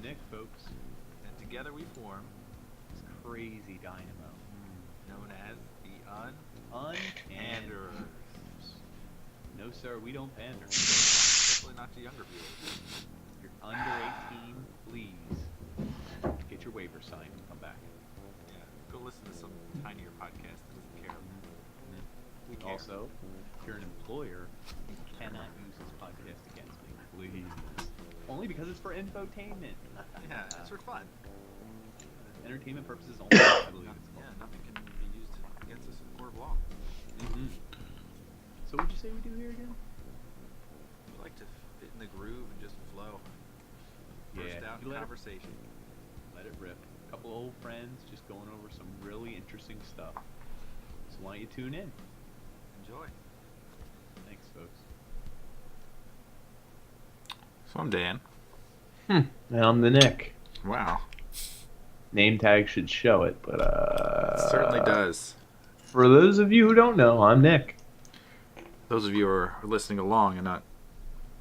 Nick, folks. And together we form This crazy dynamo. known as the Unpanderers. No, sir, we don't pander. Especially not to younger viewers. If you're under 18, please get your waiver signed and come back. Yeah, go listen to some tinier podcast that doesn't care. We care. Also, if you're an employer, you cannot use this podcast against me, please. Only because it's for infotainment. Yeah, it's for fun. Entertainment purposes only, I believe it's Yeah, called. nothing can be used against us in court of law. Mm-hmm. So what'd you say we do here again? We like to fit in the groove and just flow. Burst out you in let conversation. Let it rip. A couple old friends just going over some really interesting stuff. So why don't you tune in? Enjoy. Thanks, folks. So I'm Dan. And I'm the Nick. Wow. Name tag should show it, but It certainly does. For those of you who don't know, I'm Nick. Those of you who are listening along and not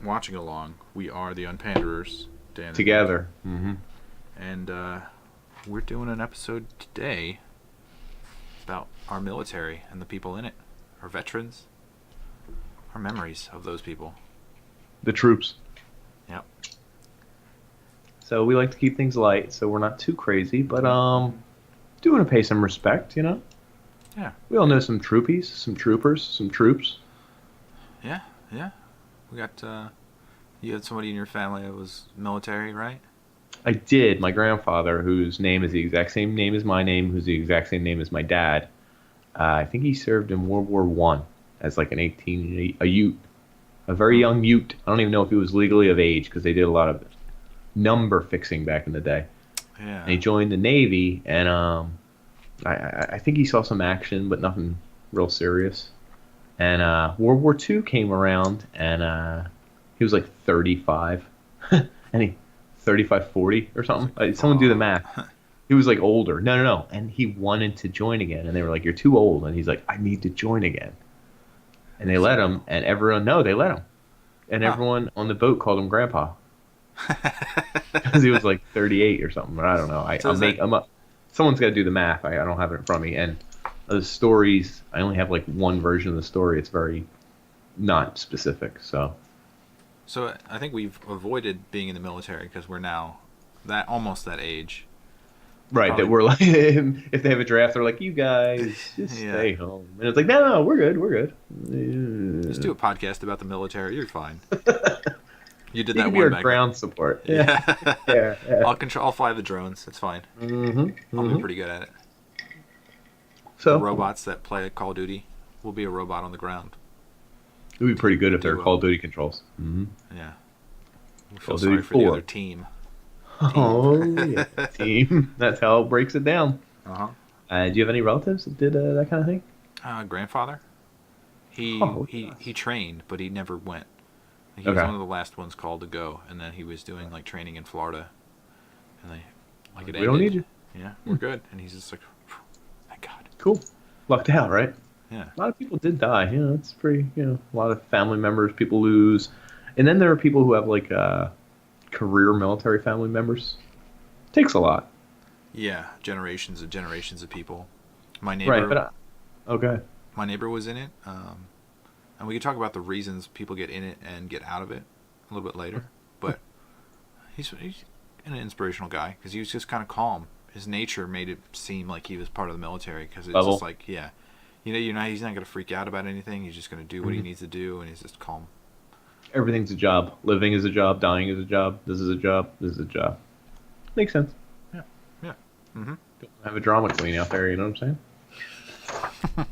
watching along, we are the Unpanderers. Dan and Together. Nick. Mm-hmm. And we're doing an episode today about our military and the people in it, our veterans, our memories of those people. The troops. Yep. So we like to keep things light, so we're not too crazy, but do want to pay some respect, you know? Yeah. We all know some troopies, some troopers, some troops. Yeah. We got, you had somebody in your family that was military, right? I did. My grandfather, whose name is the exact same name as my name, who's the exact same name as my dad. I think he served in World War One as like a Ute, a very young Ute. I don't even know if he was legally of age because they did a lot of number fixing back in the day. Yeah. And he joined the Navy, and I think he saw some action, but nothing real serious. And World War II came around, and he was like 35, and he 35, 40 or something. Someone do the math. He was like older. No. And he wanted to join again, and they were like, "You're too old." And he's like, "I need to join again." And they let him, and everyone, no, they let him. And everyone on the boat called him Grandpa. Because he was like 38 or something, but I don't know. I'm up. Someone's got to do the math. I don't have it in front of me. And the stories, I only have like one version of the story. It's very not specific. So I think we've avoided being in the military because we're now almost that age. right, Probably. that we're like, if they have a draft, they're like, "You guys just stay home," and it's like, "No, we're good. Just do a podcast about the military. You're fine. You did You that can be one our back. ground support." Yeah. Yeah. I'll fly the drones. It's fine. I'll be pretty good at it. So The robots that play Call of Duty will be a robot on the ground. it would be pretty good if Do they're well. Call of Duty controls. Yeah. We Call feel of sorry Duty for the 4. other team. Oh yeah, team. That's how it breaks it down. Uh-huh. Do you have any relatives that did that kind of thing? Grandfather. He trained, but he never went. He was Okay. one of the last ones called to go, and then he was doing like training in Florida, and it We don't need you. Yeah, we're good. And he's just like, thank God. Cool. Lucked out, right? Yeah. A lot of people did die. You know, it's pretty. You know, a lot of family members people lose, and then there are people who have like career military family members. Takes a lot. Yeah, generations of people. My neighbor. Right, but okay. My neighbor was in it, and we could talk about the reasons people get in it and get out of it a little bit later. But he's an inspirational guy because he was just kind of calm. His nature made it seem like he was part of the military because it's just like, yeah, he's not going to freak out about anything. He's just going to do what he needs to do, and he's just calm. Everything's a job. Living is a job. Dying is a job. This is a job. This is a job. Makes sense. Yeah. Mm-hmm. Don't have a drama queen out there. You know what I'm saying?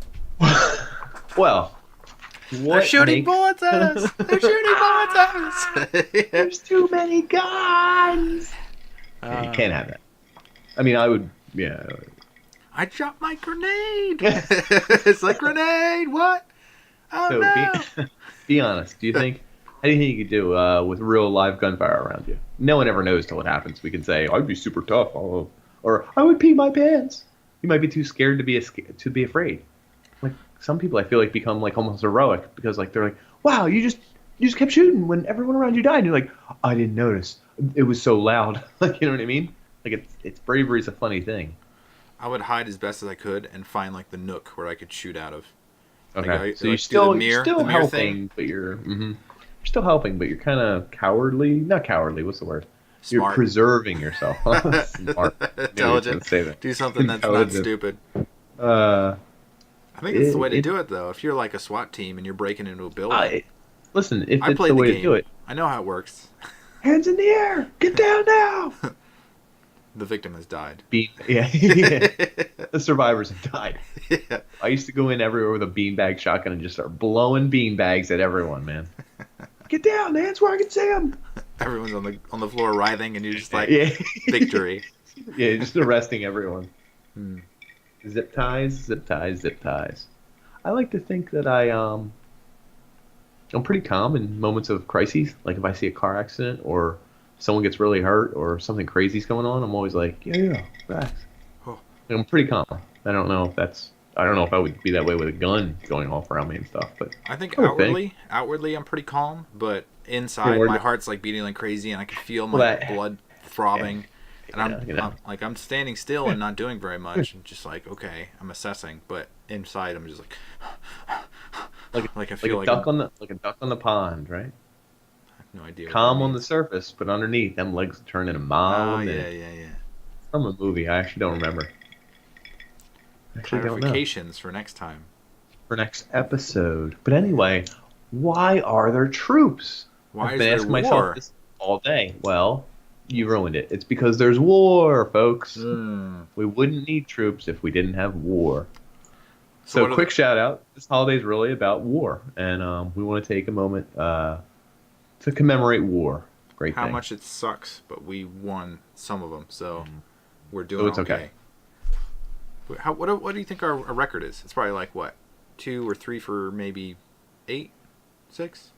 Well, They're shooting bullets at us. They're shooting bullets at us. There's too many guns. Yeah, you can't have that. I mean, I would. Yeah. I dropped my grenade. It's like, grenade. What? Oh So no. be honest. Do you think anything you could do with real live gunfire around you? No one ever knows till it happens. We can say, "I'd be super tough," or "I would pee my pants." You might be too scared to be afraid. Like some people, I feel like become like almost heroic because like they're like, "Wow, you just kept shooting when everyone around you died." And you're like, "I didn't notice. it was so loud. Like, you know what I mean? Like it's bravery is a funny thing. I would hide as best as I could and find like the nook where I could shoot out of. Okay, Like, so like, you're do the still mirror, you're still the mirror helping, thing. but you're still helping, but you're kind of cowardly. Not cowardly. What's the word? You're Smart. preserving yourself. Smart. Knew you were gonna Intelligent. say that. Do something that's not Intelligent. stupid. Uh, I think it's the way to it, do it, though. If you're like a SWAT team and you're breaking into a building, listen, if I it's played the the way to game. do it, I know how it works. hands in the air, get down now. The victim has died. Yeah. The survivors have died. Yeah. I used to go in everywhere with a beanbag shotgun and just start blowing beanbags at everyone, man. Get down, hands where I can see them. Everyone's on the floor writhing, and you're just like, Yeah. victory. Yeah, just arresting everyone. Hmm. Zip ties, zip ties, zip ties. I like to think that I'm pretty calm in moments of crises. Like if I see a car accident or someone gets really hurt or something crazy's going on, I'm always like, yeah, relax. Oh. I'm pretty calm. I don't know if I would be that way with a gun going off around me and stuff, but I think I would think. outwardly, I'm pretty calm, but inside, You're my worried- heart's like beating like crazy, and I can feel my Well, that- blood throbbing. And Yeah, I'm standing still and not doing very much, and just like, okay, I'm assessing, but inside I'm just like, like I feel like a duck like a duck on the pond, right? I have no idea. What Calm that on the means. surface, but underneath, them legs turn in a mile a yeah, minute. yeah. From a movie, I actually don't remember. Actually, don't know. Clarifications for next time. For next episode. But anyway, why are there troops? Why I've is been there asking war? myself this all day. Well, you ruined it. It's because there's war, folks. Mm. We wouldn't need troops if we didn't have war. So So, what are quick shout out. This holiday is really about war, and we want to take a moment to commemorate war. Great How thing. much it sucks, but we won some of them, so we're So doing it's okay. What do you think our record is? It's probably like what, 2 or 3 for maybe 8, 6.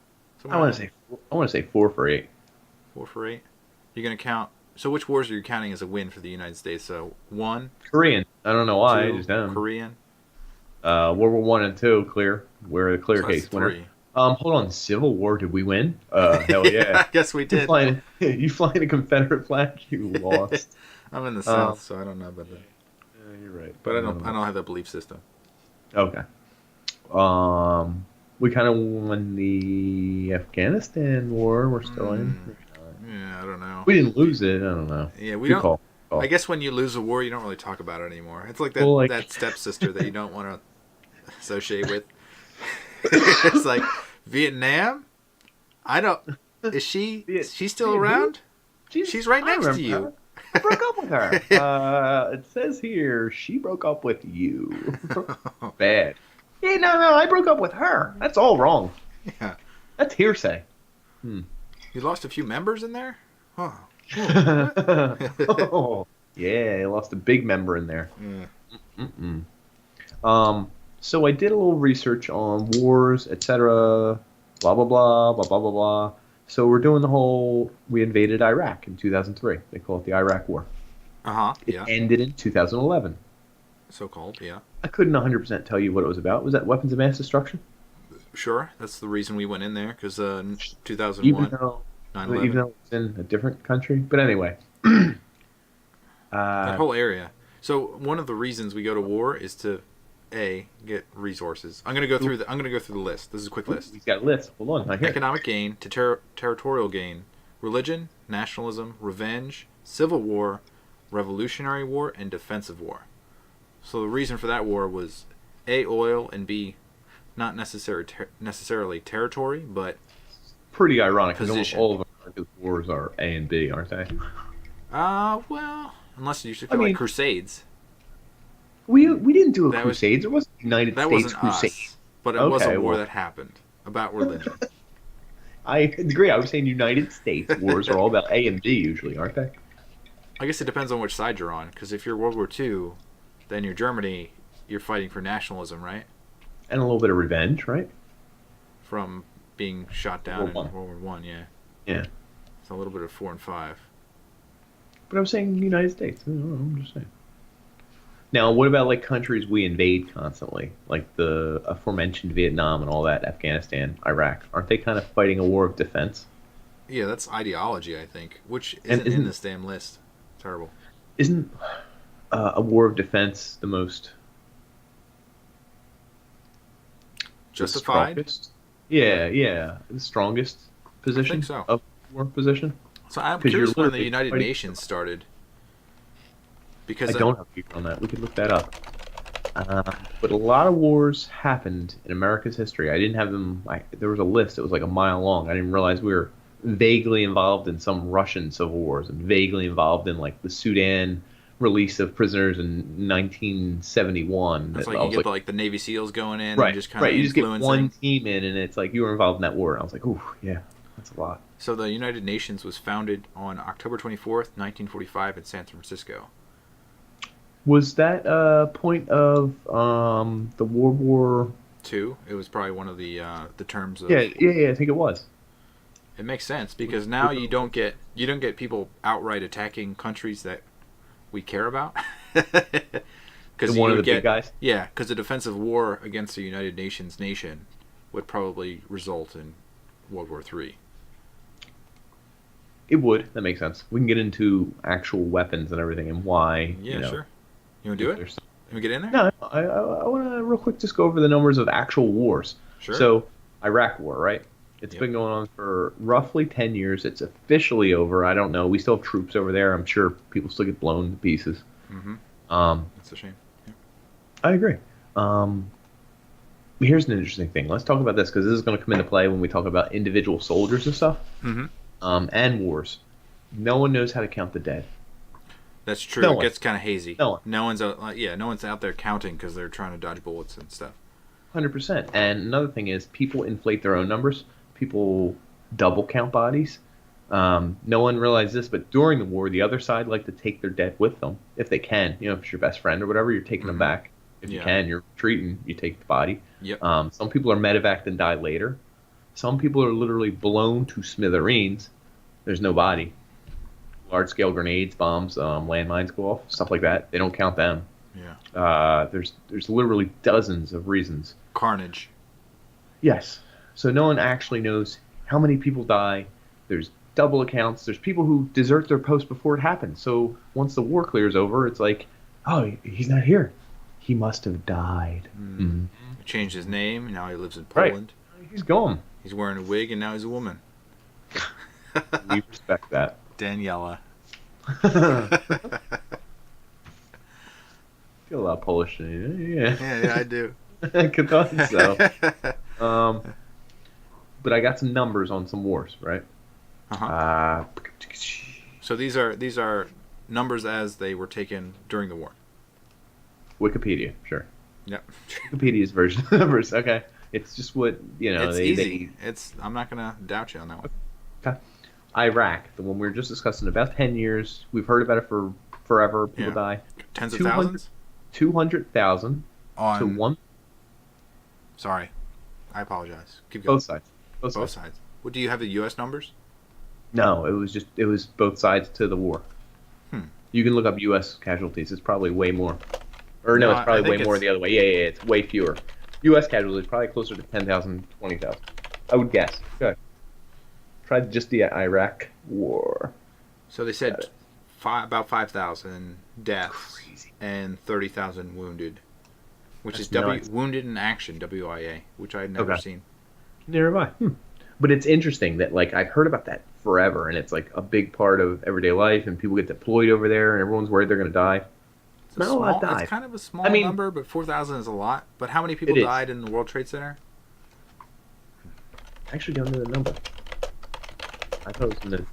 I want to say 4 for 8. 4 for 8. You're gonna count. So which wars are you counting as a win for the United States? So 1, Korean. I don't know why. 2, Just them. Korean. World War 1 and 2 clear. We're a clear So that's case winner. 3. Hold on. Civil War? Did we win? Hell yeah. I guess we did. You flying a Confederate flag? You lost. I'm in the South, so I don't know about that. Yeah, you're right. But I don't have that belief system. Okay. We kind of won the Afghanistan war. We're still in. Yeah, I don't know. We didn't lose it. I don't know. Yeah, we Good don't. call. I guess when you lose a war, you don't really talk about it anymore. It's like that Well, like- that stepsister that you don't want to associate with. It's like Vietnam. I don't. Is she? Is she still around? She's right I next to remember you. her. I broke up with her. It says here she broke up with you. Bad. Yeah, no, I broke up with her. That's all wrong. Yeah. That's hearsay. You lost a few members in there. Huh. Oh, yeah, I lost a big member in there. Yeah. So I did a little research on wars, etc. Blah blah blah blah blah blah blah. So we're doing the whole. We invaded Iraq in 2003. They call it the Iraq War. It Yeah. ended in 2011. So called. Yeah. I couldn't 100% tell you what it was about. Was that weapons of mass destruction? Sure. That's the reason we went in there because Even 2001, though, 9/11. even though it's in a different country. But anyway. That whole area. So one of the reasons we go to war is to get resources. I'm gonna go through the list. This is a quick list. He's got a list. Hold on. I hear it. Economic gain to territorial gain, religion, nationalism, revenge, civil war, revolutionary war, and defensive war. So the reason for that war was A, oil, and B, not necessarily territory, but Pretty ironic because almost position. all of America's wars are A and B, aren't they? well, unless you should call mean- like crusades. We didn't do a That was- crusade. There wasn't a United That States wasn't crusade. us, but it was a Okay, war well. that happened about religion. I agree. I was saying United States wars are all about A and B usually, aren't they? I guess it depends on which side you're on, because if you're World War II, then you're Germany, you're fighting for nationalism, right? And a little bit of revenge, right? From being shot down in World World War One, yeah. Yeah. It's a little bit of 4 and 5. But I was saying United States. I don't know, I'm just saying. Now, what about like countries we invade constantly, like the aforementioned Vietnam and all that, Afghanistan, Iraq? Aren't they kind of fighting a war of defense? Yeah, that's ideology, I think, which And isn't in this damn list. Terrible. Isn't a war of defense the most Justified? the strongest? Yeah, the strongest position so. of war position. So I'm 'Cause you're curious when the literally United fighting- Nations started. I Because don't have people on that. We could look that up. But a lot of wars happened in America's history. I didn't have them. There was a list. It was like a mile long. I didn't realize we were vaguely involved in some Russian civil wars and vaguely involved in like the Sudan release of prisoners in 1971. that's I like was you get the Navy SEAls going in right, and just kind of right. You just get influencing. one team in, and it's like you were involved in that war. And I was like, ooh, yeah, that's a lot. So the United Nations was founded on October 24th, 1945 in San Francisco. Was that a point of the World War? It was probably one of the terms of. Yeah. I think it was. It makes sense because now you don't get people outright attacking countries that we care about. Because One of the big guys. Yeah, because a defensive war against the United Nations nation would probably result in World War III. It would. That makes sense. We can get into actual weapons and everything and why. Yeah, sure. You want to do it? there's- Can we get in there? No, I want to real quick just go over the numbers of actual wars. Sure. So, Iraq War, right? It's Yep. been going on for roughly 10 years. It's officially over. I don't know. We still have troops over there. I'm sure people still get blown to pieces. Mm-hmm. Um, That's a shame. Yeah. I agree. Here's an interesting thing. Let's talk about this because this is going to come into play when we talk about individual soldiers and stuff, Mm-hmm. and wars. No one knows how to count the dead. That's true. No It one. gets kind of hazy. No one. No one's out. No one's out there counting because they're trying to dodge bullets and stuff. 100%. And another thing is people inflate their own numbers. People double count bodies. No one realized this, but during the war, the other side like to take their dead with them if they can. You know, if it's your best friend or whatever, you're taking them Mhm. back. If you Yeah. can, you're retreating. You take the body. Yep. Some people are medevaced and die later. Some people are literally blown to smithereens. There's no body. Large-scale grenades, bombs, landmines go off, stuff like that. They don't count them. Yeah. There's literally dozens of reasons. Carnage. Yes. So no one actually knows how many people die. There's double accounts. There's people who desert their post before it happens. So once the war clears over, it's like, oh, he's not here. He must have died. Mm. He changed his name. Now he lives in Right. Poland. He's gone. He's wearing a wig and now he's a woman. We respect that. Daniela. Feel a lot of Polish in you. Yeah. Yeah, I do. I could thought so. But I got some numbers on some wars, right? Uh-huh. So these are numbers as they were taken during the war. Wikipedia, sure. Yep. Wikipedia's version of numbers. Okay, it's just what It's easy. I'm not gonna doubt you on that one. Iraq, the one we were just discussing, about 10 years. We've heard about it for forever. People Yeah. die. Tens of 200 thousands 200,000 on. to one. Sorry, I apologize. Keep going. Both sides. Both Both sides. sides. What do you have the U.S. numbers? No, it was both sides to the war. Hmm. You can look up U.S. casualties. It's probably way more. Or no, No, it's I probably think way more it's- the other way. Yeah, it's way fewer. U.S. casualties probably closer to 10,000, 20,000. I would guess. Good. Tried just the Iraq war. So they said Got about 5,000 deaths Crazy. and 30,000 wounded, which That's is nuts. wounded in action (WIA), which I had never Okay. seen. Nearby. But it's interesting that like I've heard about that forever, and it's like a big part of everyday life, and people get deployed over there, and everyone's worried they're going to die. It's Not a lot died. It's kind of a small I mean- number, but 4,000 is a lot. But how many people It is. died in the World Trade Center? I actually don't know the number. I thought it was in the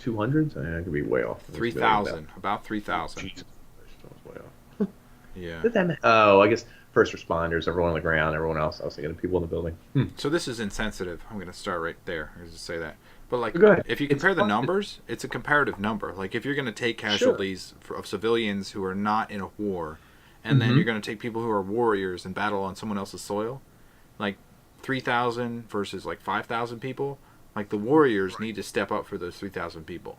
200s. I could be way off. 3,000, about 3,000. Jesus Christ, that was way off. Yeah. Did that I guess first responders, everyone on the ground, everyone else. I was thinking of people in the building. So this is insensitive. I'm going to start right there. I just say that. But like, Go ahead. if you It's compare the fun. numbers, it's a comparative number. Like if you're going to take casualties of civilians who are not in a war, and then Mhm. you're going to take people who are warriors and battle on someone else's soil, like 3,000 versus like 5,000 people, like the warriors need to step up for those 3,000 people.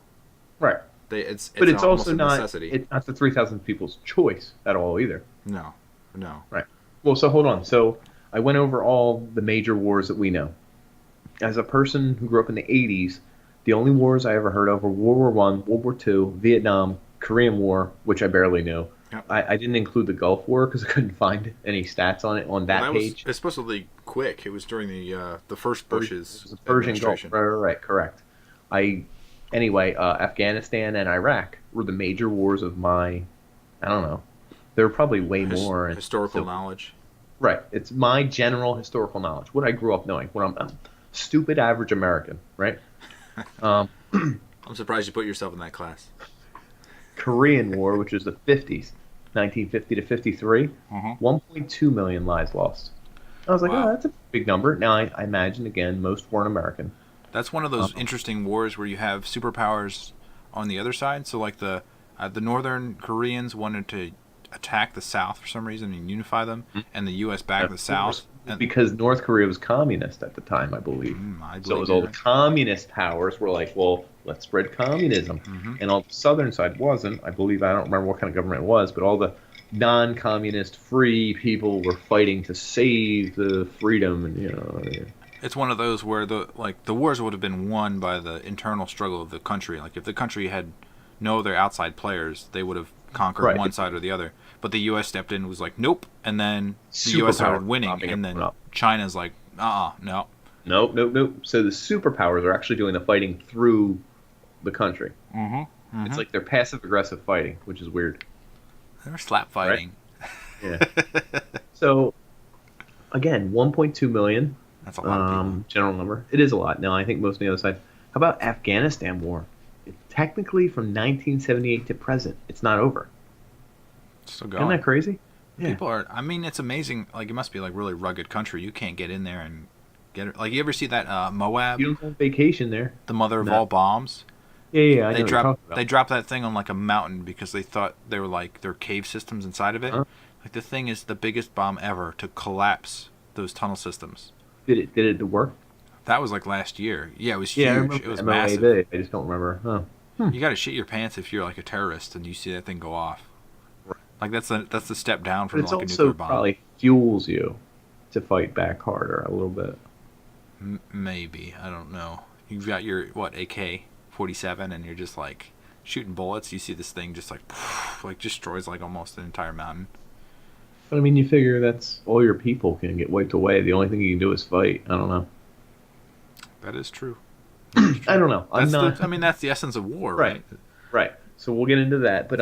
Right. It's But it's almost also a not necessity. it's not the 3,000 people's choice at all either. No. Well, so hold on. So I went over all the major wars that we know. As a person who grew up in the 80s, The only wars I ever heard of were World War One, World War Two, Vietnam, Korean War, which I barely knew. Yep. I didn't include the Gulf War because I couldn't find any stats on it on that Well, page. it's supposed to be quick. It was during the first It Bush's was the Persian Gulf. administration. Right, correct. Anyway, Afghanistan and Iraq were the major wars of my, I don't know. There were probably way more. And Historical so- knowledge. Right. It's my general historical knowledge, what I grew up knowing. What I'm stupid average American, right? Um, I'm surprised you put yourself in that class. Korean War, which is the 50s, 1950 to 53, 1.2 million lives lost. I was like, Wow. oh, that's a big number. Now, I imagine, again, most weren't American. That's one of those interesting wars where you have superpowers on the other side. So like the Northern Koreans wanted to attack the South for some reason and unify them, and the U.S. backed the South. And, Because North Korea was communist at the time, I believe. I So it was believe all you're the communist powers were like, well, let's spread communism. And all the southern side wasn't. I believe, I don't remember what kind of government it was, but all the non-communist free people were fighting to save the freedom. And It's one of those where the wars would have been won by the internal struggle of the country. Like if the country had no other outside players, they would have conquered Right. one side or the other. But the U.S. stepped in and was like, nope. And then the U.S. started Superpower winning. propping And then everyone up. China's like, no. Nope. So the superpowers are actually doing the fighting through the country. It's like they're passive aggressive fighting, which is weird. They're slap fighting. Yeah. So again, 1.2 million. That's a lot of people. General number. It is a lot. Now I think most on the other side. How about Afghanistan war? It's technically from 1978 to present. It's not over. Still Isn't going. that crazy? Yeah. People are. I mean, it's amazing. Like it must be like really rugged country. You can't get in there and get it. Like you ever see that Moab, You don't have vacation there. the mother of No. all bombs? Yeah. I know They what you're dropped talking about. they dropped that thing on like a mountain because they thought they were like there were cave systems inside of it. Huh? Like the thing is the biggest bomb ever to collapse those tunnel systems. Did it work? That was like last year. Yeah, it was huge. Yeah, I remember It was MOAB. massive. I just don't remember. Huh. You got to shit your pants if you're like a terrorist and you see that thing go off. Right. Like that's the step down But from it's like a also nuclear bomb. probably fuels you to fight back harder a little bit. Maybe, I don't know. You've got your AK-47 and you're just like shooting bullets. You see this thing just like destroys like almost an entire mountain. But I mean, you figure that's all your people can get wiped away. The only thing you can do is fight. I don't know. That is true. I don't know. I'm That's not. I mean, that's the essence of war, right? Right. So we'll get into that. But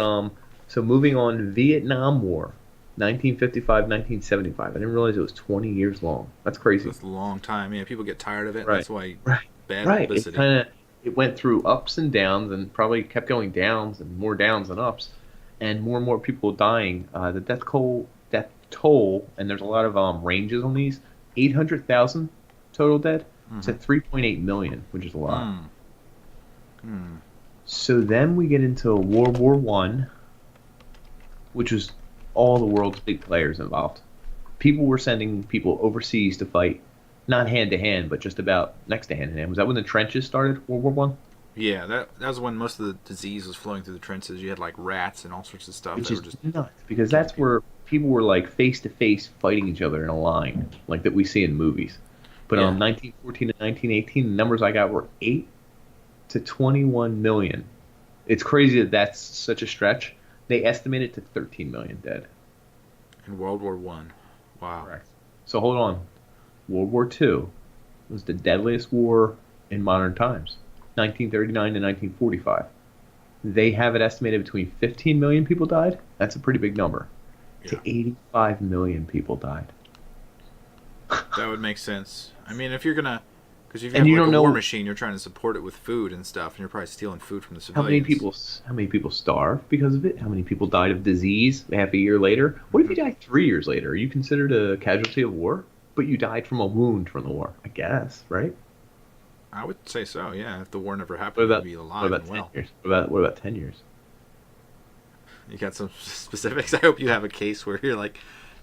so moving on, Vietnam War, 1955, 1975. I didn't realize it was 20 years long. That's crazy. That's a long time. Yeah, people get tired of it. Right. That's why Right. bad Right. publicity. It went through ups and downs, and probably kept going downs and more downs than ups, and more people dying. The death toll, and there's a lot of ranges on these. 800,000 total dead. It's at 3.8 million, which is a lot. So then we get into World War One, which was all the world's big players involved. People were sending people overseas to fight, not hand to hand, but just about next to hand in hand. Was that when the trenches started? World War One, Yeah, that was when most of the disease was flowing through the trenches. You had like rats and all sorts of stuff which that is were just nuts because that's where people were like face to face fighting each other in a line, like that we see in movies. But Yeah. 1914 to 1918, the numbers I got were 8 to 21 million. It's crazy that that's such a stretch. They estimate it to 13 million dead. in World War One. Wow. Correct. So hold on. World War II was the deadliest war in modern times, 1939 to 1945. They have it estimated between 15 million people died. That's a pretty big number. Yeah. To 85 million people died. That would make sense. I mean, if you're gonna, because if you And have you like don't a war know- machine, you're trying to support it with food and stuff, and you're probably stealing food from the How civilians. many people starved because of it? How many people died of disease half a year later? What if you died 3 years later? Are you considered a casualty of war? But you died from a wound from the war, I guess, right? I would say so. Yeah, if the war never What happened, about, you'd be what alive about and 10 well. years? What about 10 years? You got some specifics. I hope you have a case where you're like,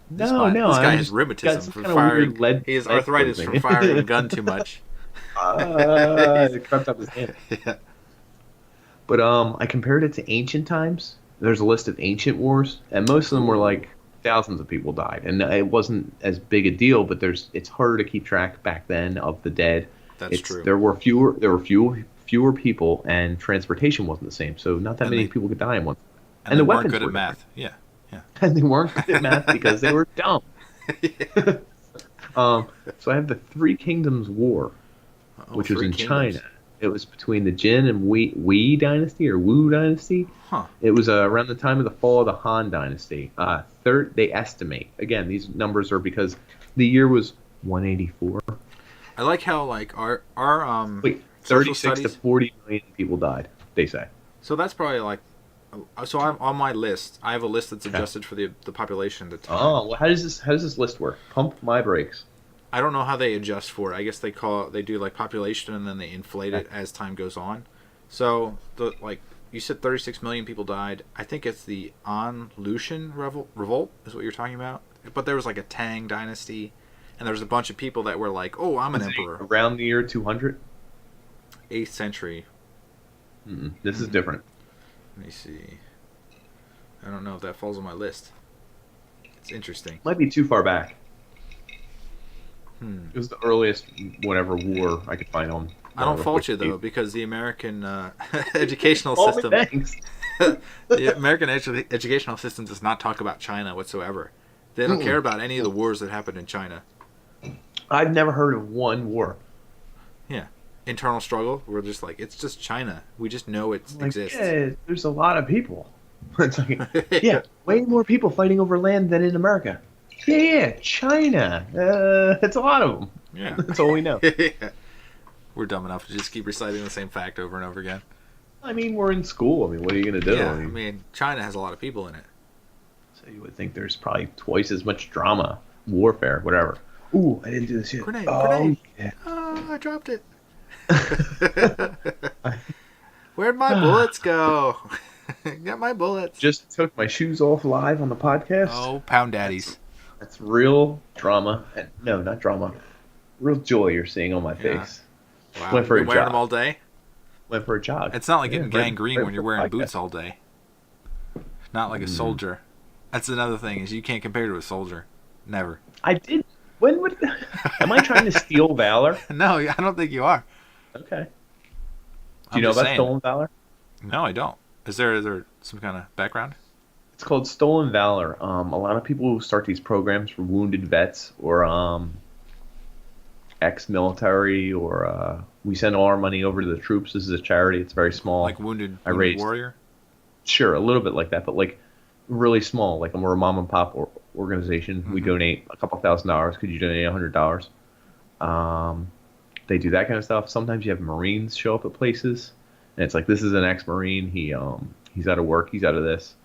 this No, guy, no, this guy I'm has just- rheumatism got some from kinda weird firing. lead- He has lead arthritis poisoning. from firing a gun too much. It crept up his hand. Yeah. But I compared it to ancient times. There's a list of ancient wars, and most of them were like thousands of people died, and it wasn't as big a deal. But it's harder to keep track back then of the dead. That's true. There were fewer people, and transportation wasn't the same, so not that And many they- people could die in one. And, And they the weren't weapons good were at math. Yeah. and they weren't good at math because they were dumb. So I have the Three Kingdoms War, which was Three in Kingdoms. China. It was between the Jin and Wei dynasty or Wu dynasty. Huh. It was around the time of the fall of the Han dynasty. They estimate, again, these numbers are because the year was 184. I like how like our Wait, social 36 to studies. 40 million people died, they say. So that's probably like. So I'm on my list. I have a list that's Okay. adjusted for the population at the time. Oh, well, how does this list work? Pump my brakes. I don't know how they adjust for it. I guess they do like population and then they inflate it as time goes on. So you said 36 million people died. I think it's the Lucien revolt is what you're talking about. But there was like a Tang dynasty, and there was a bunch of people that were like, "Oh, I'm an emperor." Around the year 200? 8th century. This is different. Let me see. I don't know if that falls on my list. It's interesting. Might be too far back. It was the earliest whatever war I could find on. I don't fault you though, because the American educational Oh, system, thanks. the American educational system does not talk about China whatsoever. They don't care about any of the wars that happened in China. I've never heard of one war. Yeah, internal struggle. We're just like, it's just China. We just know it exists. Yeah, there's a lot of people. It's like, yeah, way more people fighting over land than in America. Yeah, China. It's a lot of them. Yeah, That's all we know. Yeah. We're dumb enough to just keep reciting the same fact over and over again. I mean, we're in school. I mean, what are you going to do? Yeah, I mean, China has a lot of people in it. So you would think there's probably twice as much drama, warfare, whatever. Ooh, I didn't do this yet. Grenade, oh, grenade. Yeah. Oh, I dropped it. Where'd my bullets go? Get my bullets. Just took my shoes off live on the podcast. Oh, pound daddies. That's real drama. No, not drama. Real joy you're seeing on my Yeah. face. Wow, Went for you've a been wearing jog. them all day? Went for a jog. It's not like getting right- gangrene right when you're before wearing the podcast. boots all day. Not like a soldier. That's another thing, is you can't compare to a soldier. Never. I did. When would? Am I trying to steal valor? No, I don't think you are. Okay. Do I'm you know just about saying. stolen valor? No, I don't. Is there some kind of background? It's called stolen valor. A lot of people who start these programs for wounded vets or ex-military, or we send all our money over to the troops. This is a charity. It's very small. Like wounded raised- warrior? Sure, a little bit like that, but like really small. Like we're a mom and pop organization. We donate a couple $1,000s. Could you donate $100? They do that kind of stuff. Sometimes you have Marines show up at places, and it's like, this is an ex-Marine. He's out of work. He's out of this.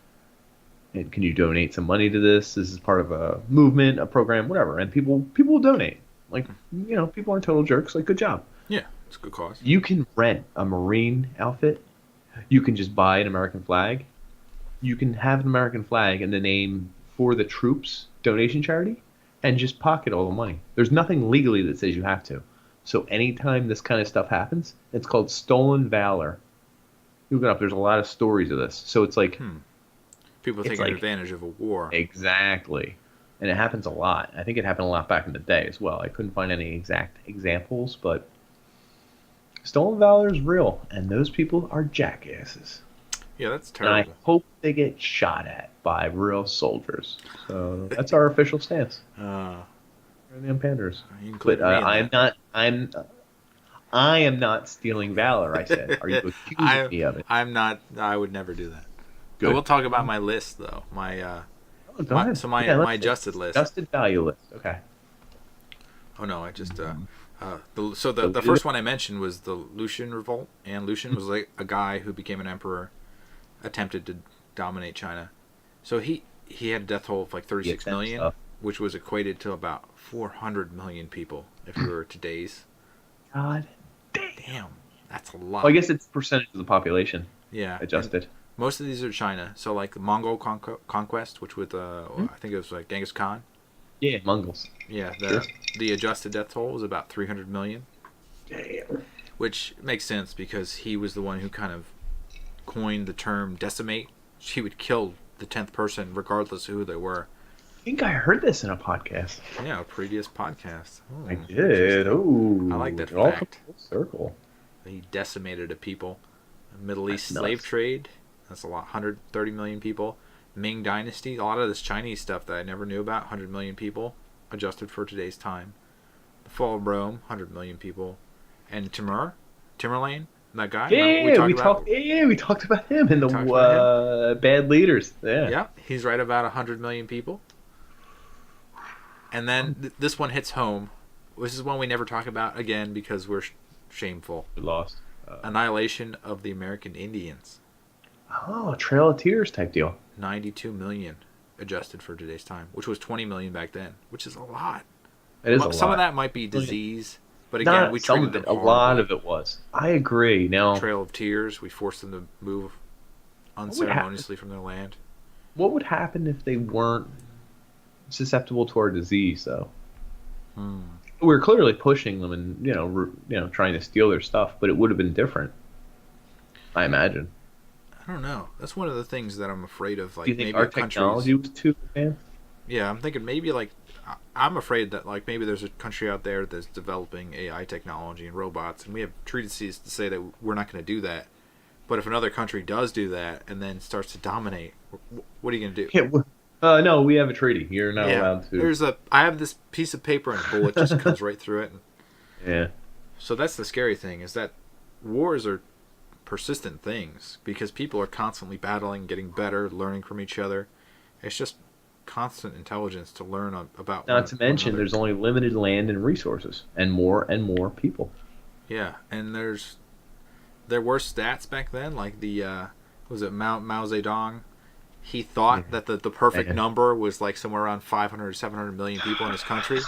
And can you donate some money to this? This is part of a movement, a program, whatever. And people will donate. Like, people aren't total jerks. Like, good job. Yeah, it's a good cause. You can rent a Marine outfit. You can just buy an American flag. You can have an American flag and the name for the troops donation charity and just pocket all the money. There's nothing legally that says you have to. So anytime this kind of stuff happens, it's called stolen valor. Look it up. There's a lot of stories of this. So it's like... People It's taking like- advantage of a war. Exactly. And it happens a lot. I think it happened a lot back in the day as well. I couldn't find any exact examples, but stolen valor is real, and those people are jackasses. Yeah, that's And I terrible. hope they get shot at by real soldiers. So that's our official stance. Uh, We're the Panders. you include But me in that. I am not stealing valor. I said. Are you accusing me of it? I'm not. I would never do that. Good. I will talk about my list though. My Oh, go ahead. my Yeah, let's my see. adjusted list. Adjusted value list. Okay. Oh no, I just the first one I mentioned was the Lucien revolt, and Lucien was like a guy who became an emperor, attempted to dominate China. So he had a death toll of like 36 Yeah, million, stuff. which was equated to about 400 million people if we were today's. God. Damn, that's a lot. Well, I guess it's percentage of the population Yeah, adjusted. most of these are China. So like the Mongol conquest, which with I think it was like Genghis Khan. Yeah, Mongols. Yeah, Sure. the adjusted death toll was about 300 million, Damn. which makes sense because he was the one who kind of coined the term decimate. He would kill the 10th person regardless of who they were. I think I heard this in a podcast. Yeah, a previous podcast. Oh, I did. Oh, I like that it all fact. comes full circle. He decimated a people. Middle That's East slave nuts. trade. That's a lot. 130 million people. Ming Dynasty. A lot of this Chinese stuff that I never knew about. 100 million people. Adjusted for today's time. The fall of Rome. 100 million people. And Timurlane. That guy. Remember We talked about him in the talked about him? bad leaders. Yeah. Yeah, he's right about 100 million people. And then this one hits home. This is one we never talk about again because we're shameful. We lost. Annihilation of the American Indians. Oh, Trail of Tears type deal. 92 million adjusted for today's time, which was 20 million back then, which is a lot. It is a lot. Some of that might be disease, but again, we some treated of it. them A lot horribly. of it was. I agree. Now, Trail of Tears. We forced them to move unceremoniously from their land. what would happen if they weren't susceptible to our disease, though? We were clearly pushing them and trying to steal their stuff, but it would have been different. I imagine. I don't know. That's one of the things that I'm afraid of. Like, Do you think maybe our countries. technology was too advanced? Yeah, I'm thinking maybe like I'm afraid that like maybe there's a country out there that's developing AI technology and robots, and we have treaties to say that we're not going to do that. But if another country does do that and then starts to dominate, what are you going to do? Yeah, no, we have a treaty. You're not allowed to. I have this piece of paper and a bullet just comes right through it. Yeah. So that's the scary thing is that wars are persistent things because people are constantly battling, getting better, learning from each other. It's just constant intelligence to learn about. Not to mention, there's only limited land and resources, and more people. Yeah, and there were stats back then, like the was it Mao Zedong? He thought that the perfect number was like somewhere around 500 or 700 million people in his country.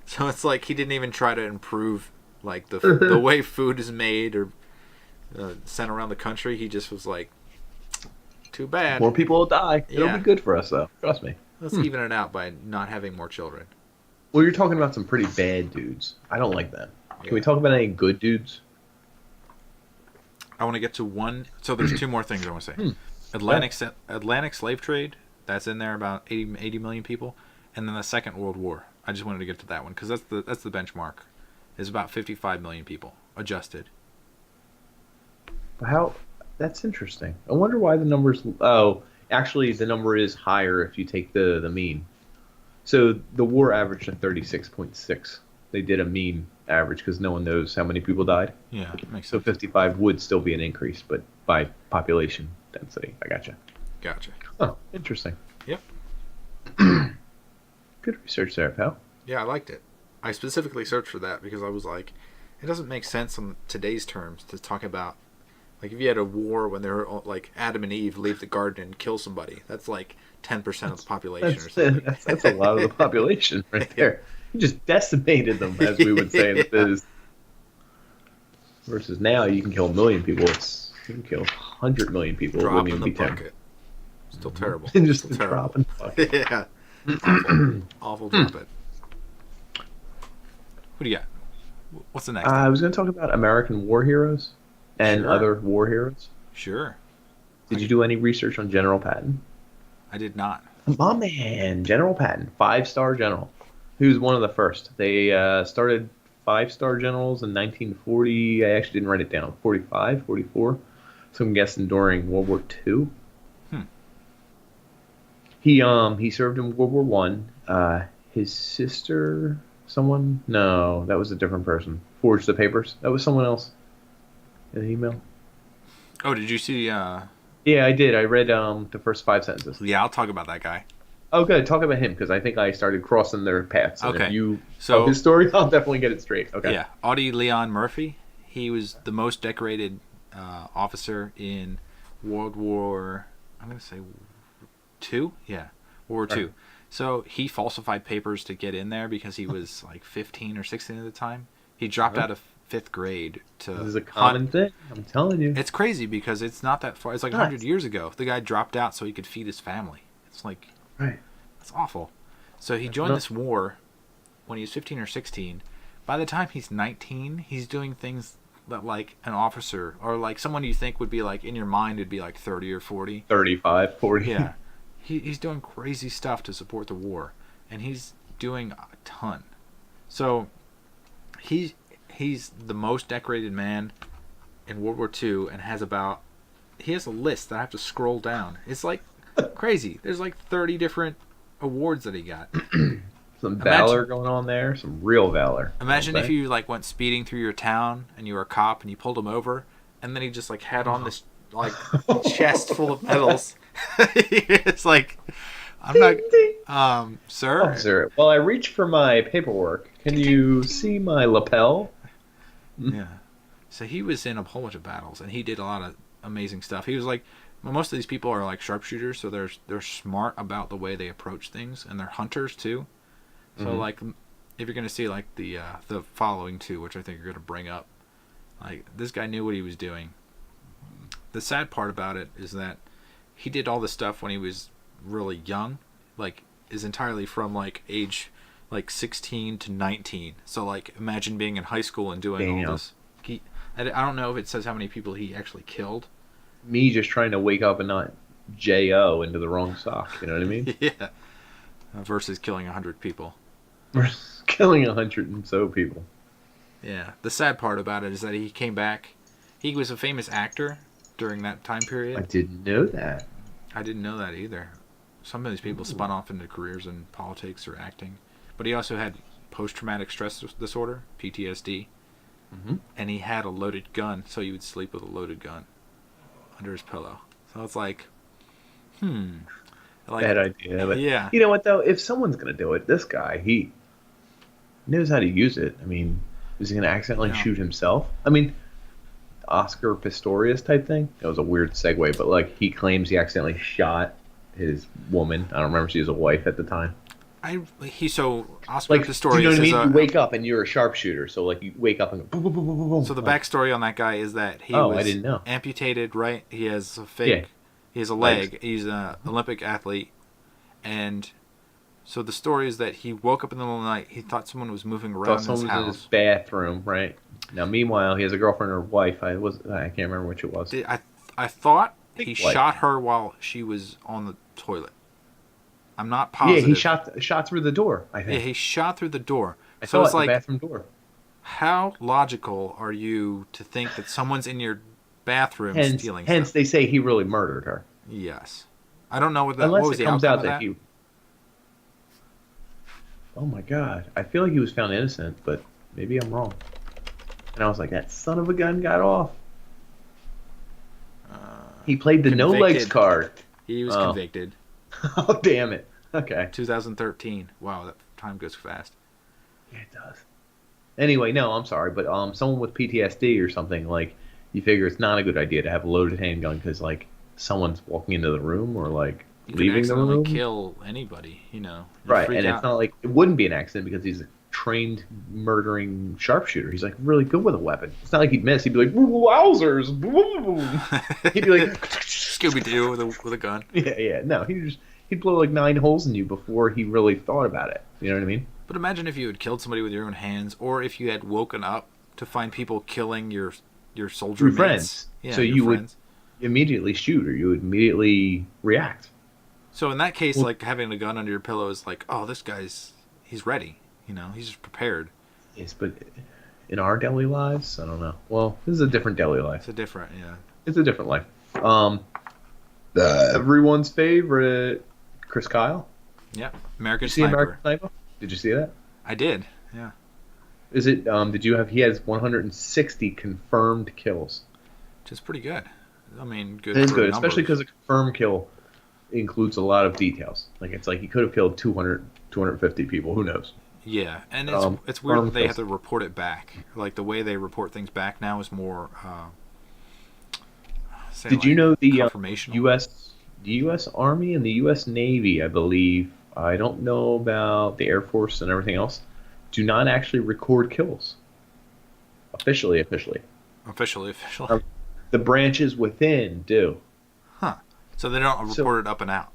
So it's like he didn't even try to improve like the way food is made or sent around the country. He just was like, too bad. More people will die. It'll Yeah. be good for us, though. Trust me. Let's even it out by not having more children. Well, you're talking about some pretty bad dudes. I don't like them. Can we Yeah. talk about any good dudes? I want to get to one. So there's two more things I want to say. Atlantic slave trade, that's in there about 80 million people, and then the Second World War. I just wanted to get to that one because that's the benchmark. Is about 55 million people adjusted. How? That's interesting. I wonder why the numbers. Oh, actually, the number is higher if you take the mean. So the war averaged at 36.6. They did a mean average because no one knows how many people died. Yeah, makes So sense. 55 would still be an increase, but by population density. I gotcha. Gotcha. Oh, interesting. Yep. Good research there, pal. Yeah, I liked it. I specifically searched for that because I was like, it doesn't make sense in today's terms to talk about, like, if you had a war when they were like Adam and Eve leave the garden and kill somebody. That's like 10% of the population or something. That's a lot of the population right there. You just decimated them, as we would say in the biz. Versus now, you can kill 1 million people. You can kill 100 million people. It Drop wouldn't in even the be 10. bucket. Still terrible. Just Still a drop in the bucket. Yeah. Awful. Awful drop it. What do you got? What's the next? I was going to talk about American war heroes and Sure. other war heroes. Sure. Did you do any research on General Patton? I did not. My man, General Patton, 5-star general. He was one of the first. They started 5-star generals in 1940. I actually didn't write it down. 45, 44. So I'm guessing during World War II. He served in World War One. His sister, no, that was a different person. Forged the papers. That was someone else. In an email. Oh, did you see? Yeah, I did. I read the first 5 sentences. Yeah, I'll talk about that guy. Oh, good. Talk about him because I think I started crossing their paths. And Okay. If you So- tell his story, I'll definitely get it straight. Okay. Yeah, Audie Leon Murphy. He was the most decorated officer in World War. I'm going to say II. Yeah, World War II. Right. So he falsified papers to get in there because he was like 15 or 16 at the time. He dropped out of 5th grade to. This is a common thing. I'm telling you. It's crazy because it's not that far. It's like 100 years ago. The guy dropped out so he could feed his family. It's like. Right. That's awful. So he joined this war when he was 15 or 16. By the time he's 19, he's doing things that like an officer or like someone you think would be like in your mind would be like 30 or 40. 35, 40. Yeah. He's doing crazy stuff to support the war, and he's doing a ton. So he's the most decorated man in World War II and has about. He has a list that I have to scroll down. It's like crazy. There's like 30 different awards that he got. Some valor going on there. Some real valor. Imagine if you like went speeding through your town and you were a cop and you pulled him over, and then he just like had on this like chest full of medals. It's like, I'm not, sir. Officer, while I reach for my paperwork, can you see my lapel? Yeah. So he was in a whole bunch of battles, and he did a lot of amazing stuff. He was like, most of these people are like sharpshooters, so they're smart about the way they approach things, and they're hunters too. So like, if you're gonna see like the following two, which I think you're gonna bring up, like this guy knew what he was doing. The sad part about it is that he did all this stuff when he was really young, like is entirely from like age like 16 to 19. So like imagine being in high school and doing all this. I don't know if it says how many people he actually killed. Me just trying to wake up and not J-O into the wrong sock, you know what I mean? Yeah. Versus killing 100 people. Versus killing 100 and so people. Yeah. The sad part about it is that he came back. He was a famous actor during that time period. I didn't know that. I didn't know that either. Some of these people spun off into careers in politics or acting. But he also had post-traumatic stress disorder, PTSD. And he had a loaded gun, so he would sleep with a loaded gun under his pillow. So it's like, like, bad idea. But yeah. You know what, though? If someone's going to do it, this guy, he knows how to use it. I mean, is he going to accidentally shoot himself? I mean, Oscar Pistorius type thing? That was a weird segue, but like he claims he accidentally shot his woman. I don't remember if she was a wife at the time. Oscar like, Pistorius. Do you know what I mean? You wake up and you're a sharpshooter, so like you wake up and go boom, boom, boom, boom, boom. So the backstory on that guy is that he I was didn't know. amputated, right? He has a fake, he has a leg. He's an Olympic athlete, and so the story is that he woke up in the middle of the night. He thought someone was moving around in his house. In his bathroom, right? Now, meanwhile, he has a girlfriend or wife. I can't remember which it was. I thought he shot her while she was on the toilet. I'm not positive. Yeah, he shot through the door, I think. Yeah, he shot through the door. So it's like the bathroom door. How logical are you to think that someone's in your bathroom stealing stuff? Hence, they say he really murdered her. Yes. I don't know what Unless what was it the comes outcome out of that he... Oh my God. I feel like he was found innocent, but maybe I'm wrong. And I was like, that son of a gun got off. He played the no legs card. He was convicted. Oh, damn it. Okay. 2013. Wow, that time goes fast. Yeah, it does. Anyway, no, I'm sorry, but someone with PTSD or something, like, you figure it's not a good idea to have a loaded handgun because, like, someone's walking into the room or, like, leaving the room. Kill anybody, you know. Right, and it's not like, it wouldn't be an accident because he's a trained murdering sharpshooter. He's, like, really good with a weapon. It's not like he'd miss. He'd be like, wowzers. He'd be like, Scooby-Doo with a gun. Yeah. No, he'd blow like 9 holes in you before he really thought about it. You know what I mean? But imagine if you had killed somebody with your own hands, or if you had woken up to find people killing your soldier mates. Friends. Yeah, so you would immediately shoot, or you would immediately react. So in that case, like having a gun under your pillow is like, oh, this guy's he's ready. You know, he's just prepared. Yes, but in our daily lives, I don't know. Well, this is a different daily life. It's a different life. Everyone's favorite, Chris Kyle. Yeah, American Sniper. Sniper. American Sniper? Did you see that? I did. Yeah. Is it? Did you have? He has 160 confirmed kills. Which is pretty good. I mean, good. It is good, especially because a confirmed kill includes a lot of details. Like it's like he could have killed 200, 250 people. Who knows? Yeah, and it's weird that they have to report it back. Like the way they report things back now is more. Did you know the U.S. Army and the U.S. Navy, I believe, I don't know about the Air Force and everything else, do not actually record kills. Officially. The branches within do. Huh. So they don't report it up and out.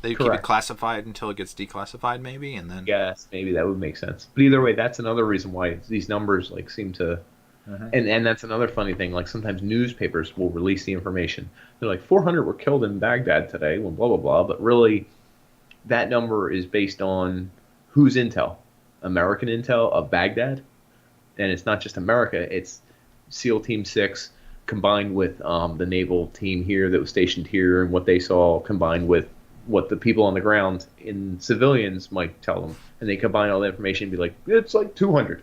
They keep it classified until it gets declassified, maybe, and then. Yes, maybe that would make sense. But either way, that's another reason why these numbers like seem to. And that's another funny thing. Like sometimes newspapers will release the information. They're like 400 were killed in Baghdad today. Well, blah blah blah. But really, that number is based on whose intel? American intel of Baghdad, and it's not just America. It's SEAL Team 6, combined with the naval team here that was stationed here and what they saw, combined with what the people on the ground in civilians might tell them, and they combine all the information and be like, it's like 200,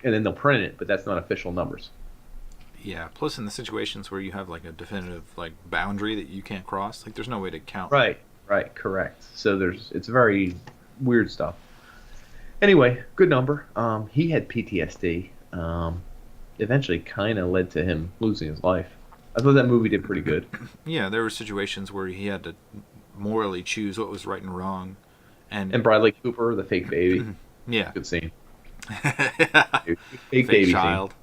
and then they'll print it, but that's not official numbers. Yeah. Plus, in the situations where you have like a definitive like boundary that you can't cross, like there's no way to count. Right, correct. So it's very weird stuff. Anyway, good number. He had PTSD. Eventually kind of led to him losing his life. I thought that movie did pretty good. Yeah, there were situations where he had to morally choose what was right and wrong, and Bradley Cooper, the fake baby. yeah, Good scene. fake baby child.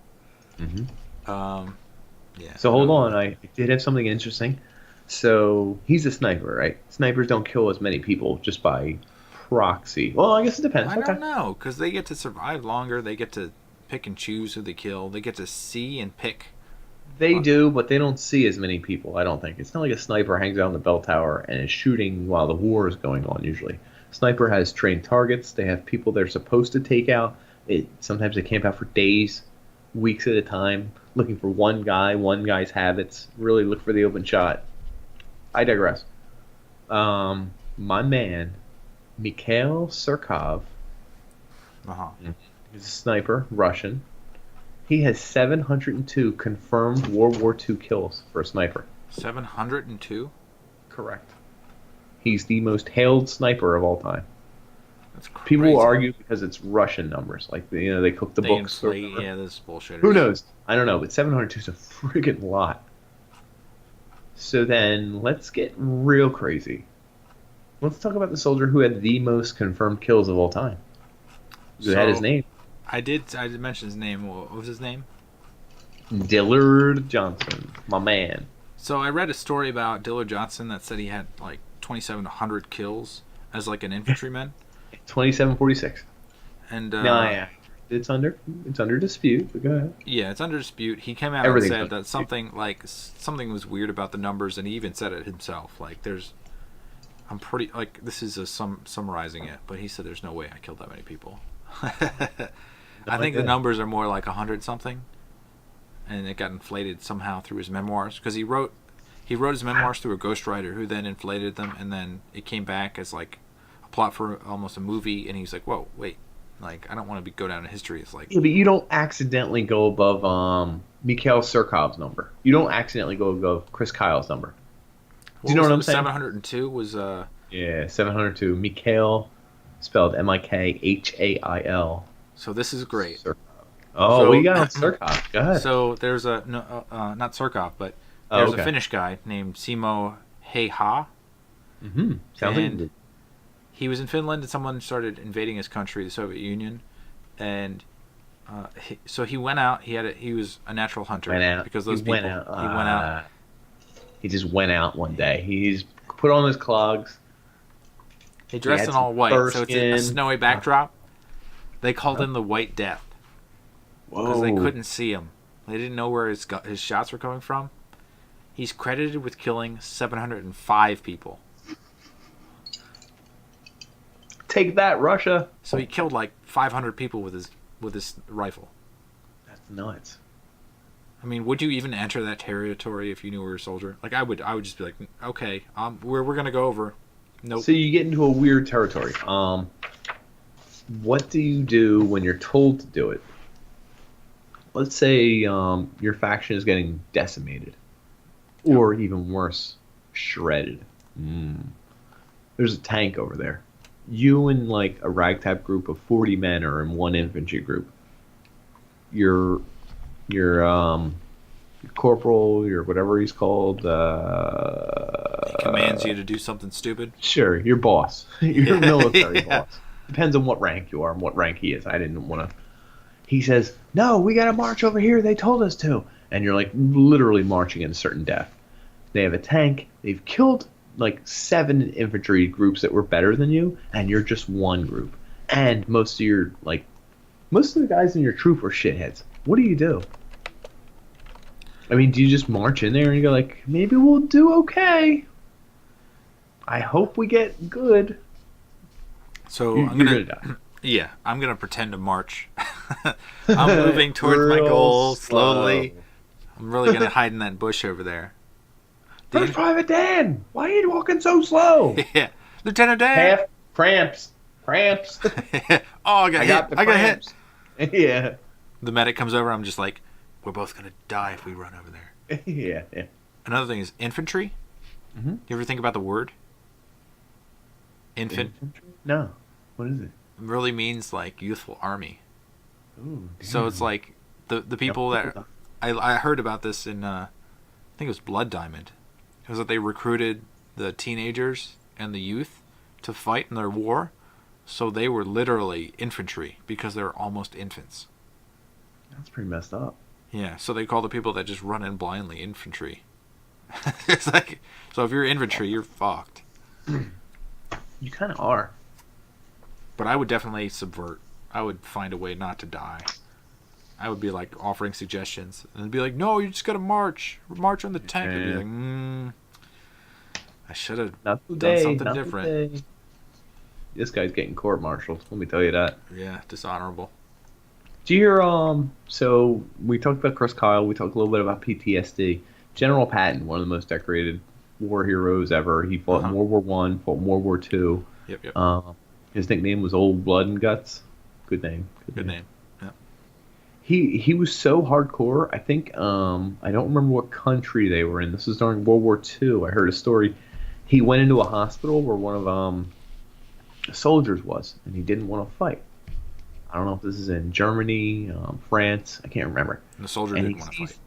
Scene. Yeah. So hold on, I did have something interesting. So he's a sniper, right? Snipers don't kill as many people just by proxy. Well, I guess it depends. I don't know, because they get to survive longer. They get to pick and choose who they kill. They get to see and pick. They do, but they don't see as many people, I don't think. It's not like a sniper hangs out on the bell tower and is shooting while the war is going on, usually. Sniper has trained targets. They have people they're supposed to take out. Sometimes they camp out for days, weeks at a time, looking for one guy's habits, really look for the open shot. I digress. My man, Mikhail Surkov, he's a sniper, Russian. He has 702 confirmed World War II kills for a sniper. 702? Correct. He's the most hailed sniper of all time. That's crazy. People will argue because it's Russian numbers. Like, they cook the books. Yeah, this is bullshit. Who knows? I don't know, but 702 is a friggin' lot. So then, let's get real crazy. Let's talk about the soldier who had the most confirmed kills of all time. Who had his name? I did mention his name. What was his name? Dillard Johnson, my man. So I read a story about Dillard Johnson that said he had like 2,700 kills as like an infantryman. 2746. And yeah, it's under dispute. But go ahead. Yeah, it's under dispute. He came out and said that something was weird about the numbers, and he even said it himself. Like I'm pretty like this is summarizing it, but he said there's no way I killed that many people. I think the numbers are more like 100 something, and it got inflated somehow through his memoirs because he wrote his memoirs through a ghostwriter who then inflated them, and then it came back as like a plot for almost a movie, and he's like, whoa, wait, like I don't want to go down in history. It's like, yeah, but you don't accidentally go above Mikhail Surkov's number. You don't accidentally go above Chris Kyle's number. Do you know what I'm saying? 702 was yeah, 702. Mikhail, spelled Mikhail. So this is great. Oh, what you got on Surkov? Go ahead. So there's not Surkov, but there's a Finnish guy named Simo Heiha. Mm-hmm. Sounds like he was in Finland, and someone started invading his country, the Soviet Union, and so he went out. He was a natural hunter because those people. He went out. He just went out one day. He's put on his clogs. He dressed in all white, so it's a snowy backdrop. They called him the White Death because they couldn't see him. They didn't know where his shots were coming from. He's credited with killing 705 people. Take that, Russia! So he killed like 500 people with his rifle. That's nuts. I mean, would you even enter that territory if you knew you were a soldier? Like I would just be like, okay, we're gonna go over. Nope. So you get into a weird territory. What do you do when you're told to do it? Let's say your faction is getting decimated, or even worse, shredded. There's a tank over there. You and like a ragtag group of 40 men are in one infantry group. Your corporal, your whatever he's called, he commands you to do something stupid. Sure, your boss, your military boss. Depends on what rank you are and what rank he is. I didn't want to. He says, "No, we got to march over here. They told us to," and you're like literally marching in certain death. They have a tank. They've killed like 7 infantry groups that were better than you, and you're just one group. And most of the guys in your troop are shitheads. What do you do? I mean, do you just march in there and you go like, maybe we'll do okay? I hope we get good. So you're gonna die. Yeah, I'm gonna pretend to march. I'm moving towards my goal slowly. I'm really gonna hide in that bush over there. First Private Dan, why are you walking so slow? Yeah, Lieutenant Dan. Half cramps. Oh, I got hit. Yeah. The medic comes over. I'm just like, we're both gonna die if we run over there. Yeah. Another thing is infantry. Mm-hmm. You ever think about the word? Infantry? No. What is it? It really means like youthful army. Ooh, So it's like the people that I heard about this in I think it was Blood Diamond. It was that they recruited the teenagers and the youth to fight in their war, so they were literally infantry because they were almost infants. That's pretty messed up. Yeah, so they call the people that just run in blindly infantry. It's like, so if you're infantry, you're fucked. You kind of are. But I would definitely subvert. I would find a way not to die. I would be like offering suggestions, and it'd be like, "No, you just gotta march on the tank." I'd be like, I should have done something different. Today. This guy's getting court-martialed. Let me tell you that. Yeah, dishonorable. Do you hear? So we talked about Chris Kyle. We talked a little bit about PTSD. General Patton, one of the most decorated war heroes ever. He fought in World War One, fought in World War Two. Yep. His nickname was Old Blood and Guts. Good name. Good name. Yeah. He was so hardcore. I think I don't remember what country they were in. This was during World War II. I heard a story. He went into a hospital where one of the soldiers was, and he didn't want to fight. I don't know if this is in Germany, France. I can't remember. And the soldier didn't want to fight.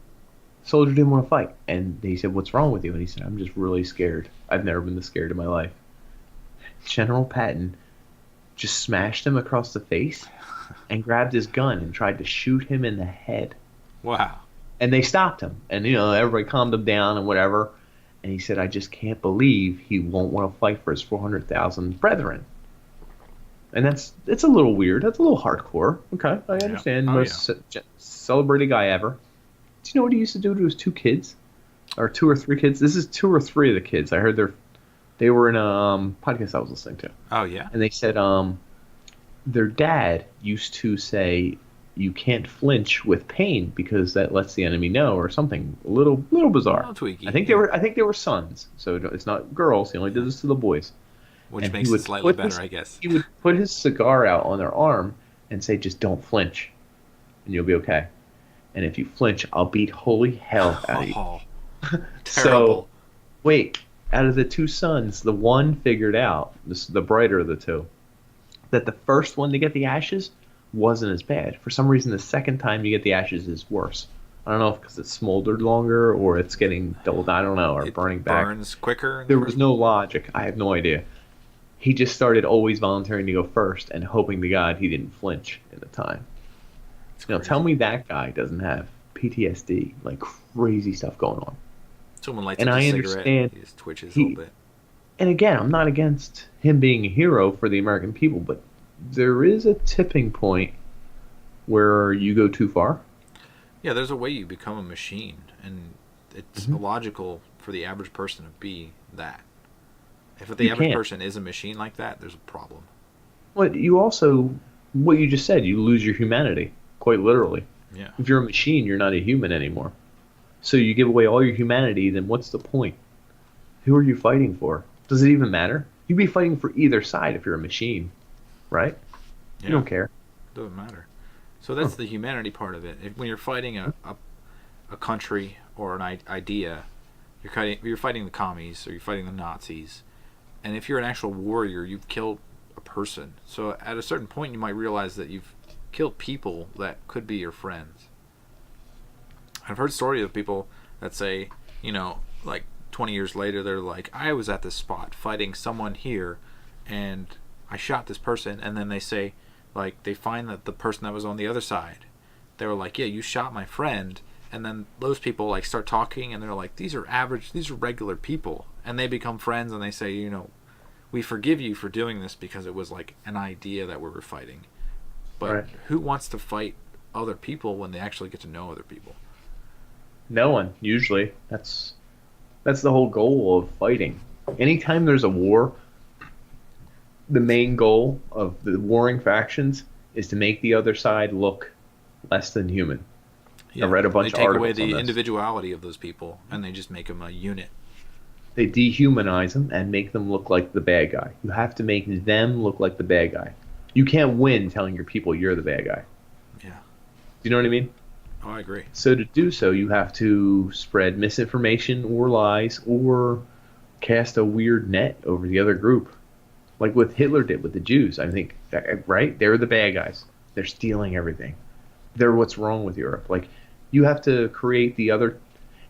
Soldier didn't want to fight, and he said, "What's wrong with you?" And he said, "I'm just really scared. I've never been this scared in my life." General Patton just smashed him across the face and grabbed his gun and tried to shoot him in the head. Wow. And they stopped him, and everybody calmed him down and whatever. And he said, "I just can't believe he won't want to fight for his 400,000 brethren." And it's a little weird. That's a little hardcore. Okay, I understand. Most celebrated guy ever. Do you know what he used to do to his 2 kids, or 2 or 3 kids? This is 2 or 3 of the kids. I heard they were in a podcast I was listening to. Oh yeah. And they said their dad used to say, "You can't flinch with pain because that lets the enemy know," or something a little bizarre. Tweaky. I think they were sons, so it's not girls. He only did this to the boys. Which makes it slightly better, I guess. He would put his cigar out on their arm and say, "Just don't flinch, and you'll be okay. And if you flinch, I'll beat holy hell out of you." Terrible. So, wait, out of the 2 sons, the one figured out, the brighter of the 2, that the first one to get the ashes wasn't as bad. For some reason, the second time you get the ashes is worse. I don't know if because it's smoldered longer or it's getting dulled. I don't know, or it burning back. Burns quicker. There was no logic. I have no idea. He just started always volunteering to go first and hoping to God he didn't flinch at the time. Now, tell me that guy doesn't have PTSD, like crazy stuff going on. Someone lights and up a I cigarette, understand he just twitches a little bit. And again, I'm not against him being a hero for the American people, but there is a tipping point where you go too far. Yeah, there's a way you become a machine, and it's illogical for the average person to be that. If the average person is a machine like that, there's a problem. But you also, what you just said, you lose your humanity, quite literally. Yeah. If you're a machine, you're not a human anymore. So you give away all your humanity, then what's the point? Who are you fighting for? Does it even matter? You'd be fighting for either side if you're a machine, right? Yeah. You don't care. Doesn't matter. So that's the humanity part of it. When you're fighting a country or an idea, you're fighting the commies or you're fighting the Nazis. And if you're an actual warrior, you've killed a person. So at a certain point, you might realize that you've killed people that could be your friends. I've heard stories of people that say, like 20 years later, they're like, "I was at this spot fighting someone here, and I shot this person." And then they say, like, they find that the person that was on the other side, they were like, "Yeah, you shot my friend." And then those people like start talking, and they're like, these are regular people. And they become friends, and they say, "We forgive you for doing this because it was like an idea that we were fighting." But who wants to fight other people when they actually get to know other people? No one, usually. That's the whole goal of fighting. Anytime there's a war, the main goal of the warring factions is to make the other side look less than human. Yeah, I read a bunch they of take away articles on the this. individuality of those people, and they just make them a unit. They dehumanize them and make them look like the bad guy. You have to make them look like the bad guy. You can't win telling your people you're the bad guy. Yeah. Do you know what I mean? Oh, I agree. So to do so, you have to spread misinformation or lies or cast a weird net over the other group. Like what Hitler did with the Jews. I think, right? They're the bad guys. They're stealing everything. They're what's wrong with Europe. Like, you have to create the other.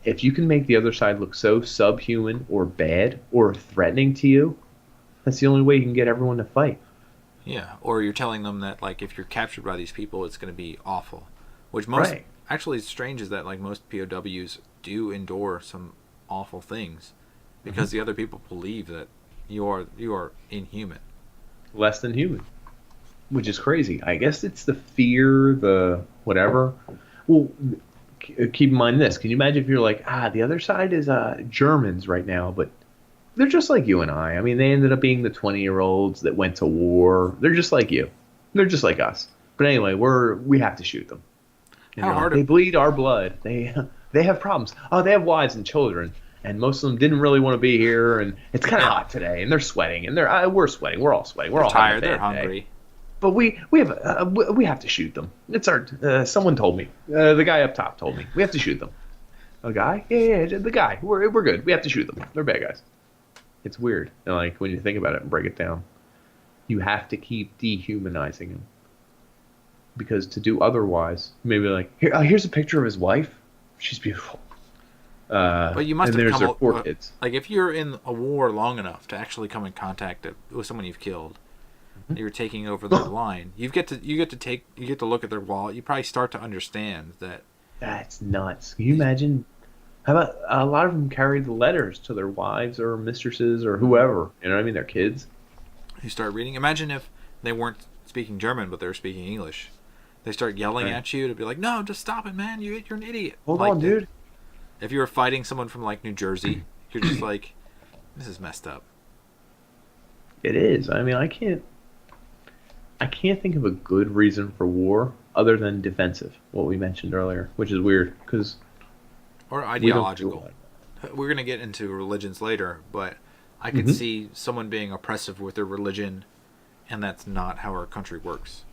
If you can make the other side look so subhuman or bad or threatening to you, that's the only way you can get everyone to fight. Yeah, or you're telling them that, like, if you're captured by these people, it's going to be awful. Which most, Right. actually, it's strange is that, like, most POWs do endure some awful things because the other people believe that you are inhuman. Less than human, which is crazy. I guess it's the fear, the whatever. Well, keep in mind this. Can you imagine if you're like, the other side is Germans right now, but they're just like you and I. I mean, they ended up being the 20-year-olds that went to war. They're just like you. They're just like us. But anyway, we have to shoot them. How hard? They bleed our blood. They have problems. Oh, they have wives and children, and most of them didn't really want to be here. And it's kind of hot today, and they're sweating, and we're sweating. We're all sweating. We're all having a Tired. They're bad day. hungry. But we have to shoot them. It's our. Someone told me. The guy up top told me we have to shoot them. A guy? Yeah, the guy. We're good. We have to shoot them. They're bad guys. It's weird. And like when you think about it and break it down, you have to keep dehumanizing him. Because to do otherwise, maybe like here's a picture of his wife. She's beautiful. But you must and have there's come their up, four kids. like if you're in a war long enough to actually come in contact with someone you've killed, you're taking over their line. You get to look at their wallet. You probably start to understand that. That's nuts. Can you imagine? How about a lot of them carried the letters to their wives or mistresses or whoever? You know what I mean? Their kids. You start reading. Imagine if they weren't speaking German, but they were speaking English. They start yelling at you to be like, "No, just stop it, man! You're an idiot." Hold like on, dude. If you were fighting someone from like New Jersey, you're just like, "This is messed up." It is. I mean, I can't think of a good reason for war other than defensive. What we mentioned earlier, which is weird because. Or ideological. We're going to get into religions later, but I could see someone being oppressive with their religion, and that's not how our country works.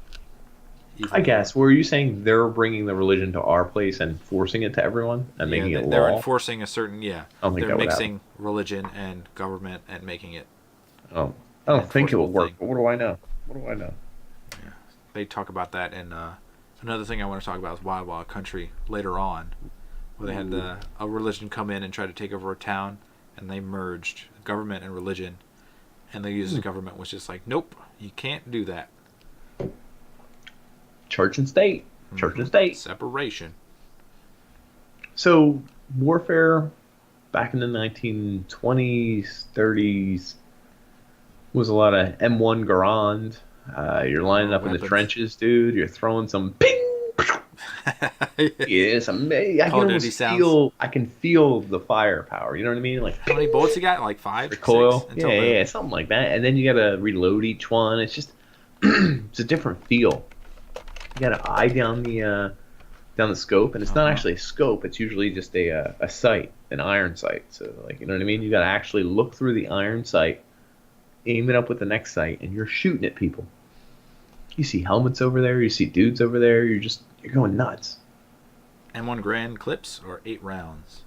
I guess. Were you saying they're bringing the religion to our place and forcing it to everyone and making it law? They're enforcing a certain, I don't think they're that would mixing religion and government and making it. Oh, I don't think it will work. thing. But what do I know? What do I know? Yeah. They talk about that, and another thing I want to talk about is Wild Wild Country later on, where they had a religion come in and try to take over a town, and they merged government and religion, and they used the government was just like, nope, you can't do that. Church and state. Church and state. Separation. So warfare back in the 1920s, 30s was a lot of M1 Garand. You're lining up in the trenches, dude. You're throwing some ping. Yes, amazing. I can feel the firepower. You know what I mean? Like how many bullets you got? Like 5? Recoil. 6? Yeah, something like that. And then you gotta reload each one. It's just it's a different feel. You got an eye down the scope, and it's not actually a scope. It's usually just a sight, an iron sight. So like, you know what I mean? You got to actually look through the iron sight, aim it up with the next sight, and you're shooting at people. You see helmets over there. You see dudes over there. You're going nuts. M1 Grand clips or 8 rounds?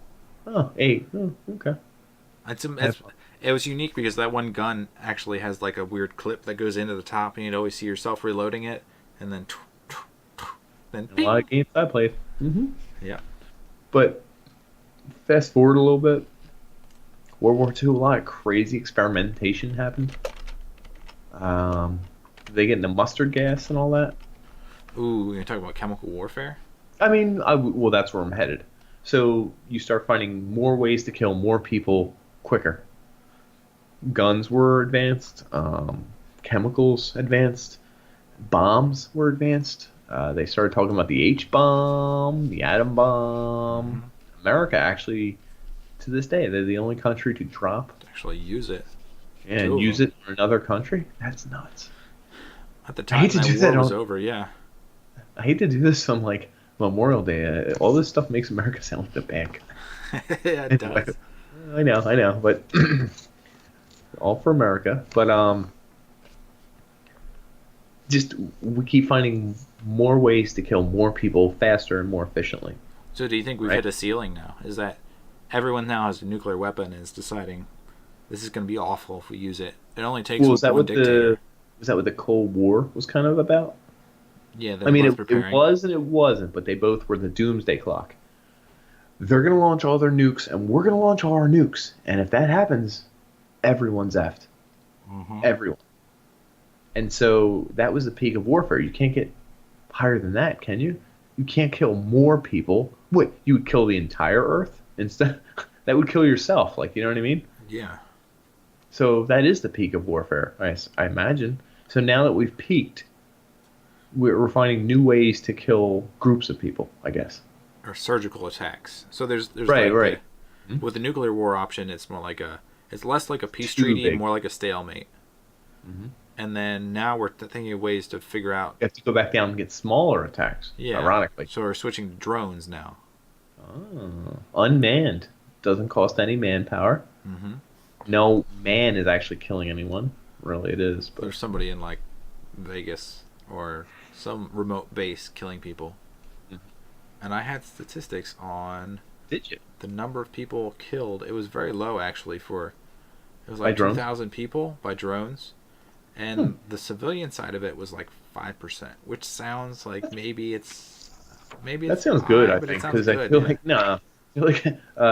Oh, 8. Oh, okay. It was unique because that one gun actually has like a weird clip that goes into the top, and you'd always see yourself reloading it, and then. A lot of games I played. Yeah. But fast forward a little bit. World War II, a lot of crazy experimentation happened. They get into mustard gas and all that. Ooh, you're talking about chemical warfare? I mean, well, that's where I'm headed. So you start finding more ways to kill more people quicker. Guns were advanced. Chemicals advanced. Bombs were advanced. They started talking about the H-bomb, the atom bomb. America actually, to this day, they're the only country to actually use it. Yeah, and use it in another country? That's nuts. At the time that war was over, yeah. I hate to do this. I'm like, Memorial Day. All this stuff makes America sound like the bank. Yeah, it does. I know, but all for America. But just we keep finding more ways to kill more people faster and more efficiently. So do you think we've Right. hit a ceiling now? Is that everyone now has a nuclear weapon and is deciding this is going to be awful if we use it? It only takes Well, was that one what dictator. the Cold War was kind of about? Yeah, they're I mean, both it preparing. was and it wasn't, but they both were the doomsday clock. They're going to launch all their nukes, and we're going to launch all our nukes. And if that happens, everyone's effed. Mhm. Everyone. And so that was the peak of warfare. You can't get higher than that, can you? You can't kill more people. Wait, you would kill the entire Earth instead? That would kill yourself. Like, you know what I mean? Yeah. So that is the peak of warfare, I imagine. So now that we've peaked, we're finding new ways to kill groups of people, I guess. Or surgical attacks. So there's Right, like right. with the nuclear war option, it's more like it's less like a peace Too treaty and big. more like a stalemate. Mhm. And then now we're thinking of ways to figure out. You have to go back down and get smaller attacks, Yeah. ironically. So we're switching to drones now. Oh, unmanned. Doesn't cost any manpower. Mm-hmm. No man is actually killing anyone. Really, it is. But There's somebody in like Vegas or some remote base killing people. Mhm. And I had statistics on did you? the number of people killed. It was very low actually it was By like drone? 2,000 people by drones. And the civilian side of it was like 5%, which sounds like maybe it's That sounds good, high, I but it think, sounds because I good, feel yeah. like I feel like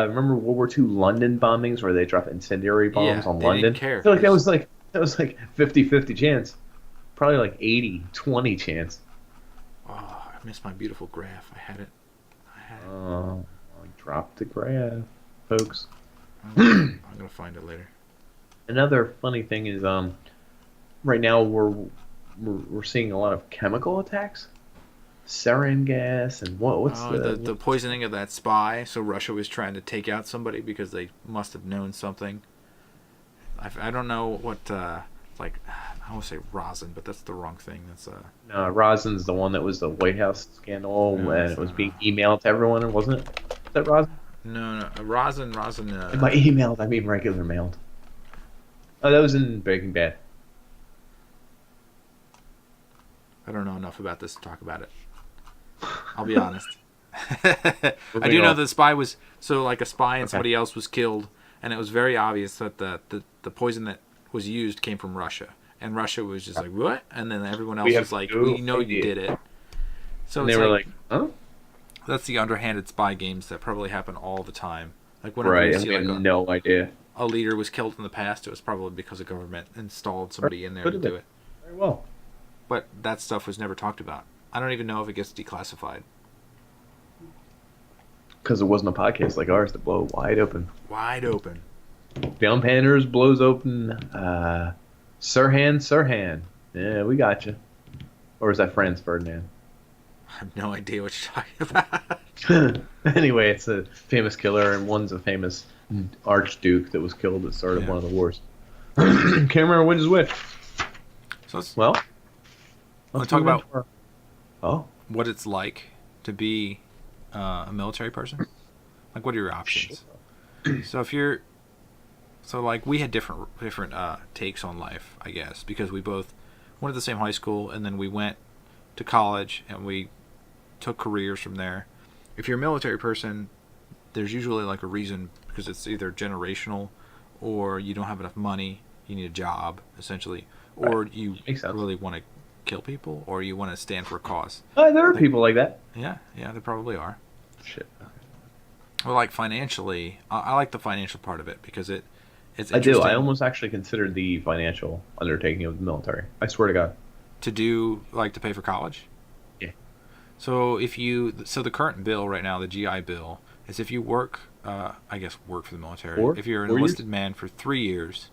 remember World War II London bombings where they dropped incendiary bombs Yeah, on they London? didn't care, I feel like that 'cause- was like 50-50 chance. Probably like 80-20 chance. Oh, I missed my beautiful graph. I had it. Oh, I dropped the graph, folks. I'm gonna find it later. Another funny thing is right now we're seeing a lot of chemical attacks, sarin gas, and what's The poisoning of that spy. So Russia was trying to take out somebody because they must have known something. I don't know what like I want to say rosin, but that's the wrong thing. That's Rosin's the one that was the White House scandal No, and it's it was not. being emailed to everyone, wasn't it? Is that Rosin? no rosin. And by emailed, I mean regular mailed. Oh, that was in Breaking Bad. I don't know enough about this to talk about it. I'll be honest. I Moving do know on. the spy was so like a spy and Okay. somebody else was killed, and it was very obvious that the poison that was used came from Russia, and Russia was just like what, and then everyone else We have was like, no we know you idea. did it. So And it's they were like, huh? that's the underhanded spy games that probably happen all the time. Like whenever Right, you and see we like have no idea. a leader was killed in the past, it was probably because the government installed somebody in there Could to have do been. it. Very well. But that stuff was never talked about. I don't even know if it gets declassified. Because it wasn't a podcast like ours to blow wide open. Wide open. Down Panders blows open Sirhan. Yeah, we got you. Or is that Franz Ferdinand? I have no idea what you're talking about. Anyway, it's a famous killer, and one's a famous archduke that was killed at the start of Yeah. one of the wars. Can't remember which is which. So let's Well, Let's talk move about- into our- what it's like to be a military person. Like, what are your options? So if you're, so like we had different takes on life, I guess, because we both went to the same high school and then we went to college and we took careers from there. If you're a military person, there's usually like a reason because it's either generational or you don't have enough money, you need a job essentially, or you Makes sense. really want to kill people or you want to stand for a cause. There are people like that. Yeah, there probably are. Shit. Well, like financially, I like the financial part of it because it's I do. interesting I almost actually considered the financial undertaking of the military. I swear to God. to do like to pay for college. Yeah. So the current bill right now, the GI Bill, is if you work, I guess work for the military. If you're an 4 years? enlisted man for 3 years,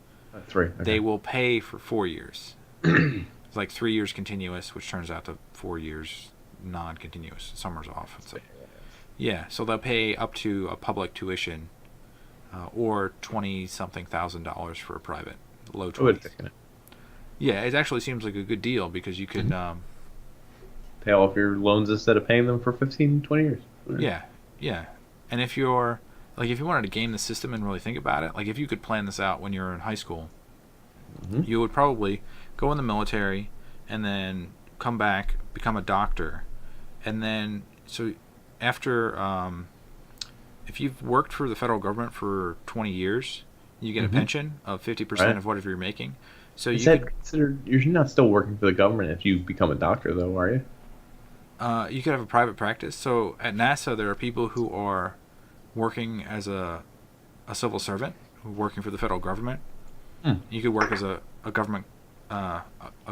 3. Okay. they will pay for 4 years. It's like 3 years continuous, which turns out to 4 years non-continuous. Summer's off. It's like, yeah, so they'll pay up to a public tuition, or $20-something thousand for a private, low I would 20s. have taken it. Yeah, it actually seems like a good deal because you can pay off your loans instead of paying them for 15, 20 years. Yeah, yeah. And if you're like, if you wanted to game the system and really think about it, like if you could plan this out when you were in high school, you would probably go in the military and then come back, become a doctor, and then so after if you've worked for the federal government for 20 years, you get a pension of 50% of whatever you're making. So Is you that could considered? You're not still working for the government if you become a doctor, though, are you? you could have a private practice. So at NASA, there are people who are working as a civil servant, working for the federal government. You could work as a government a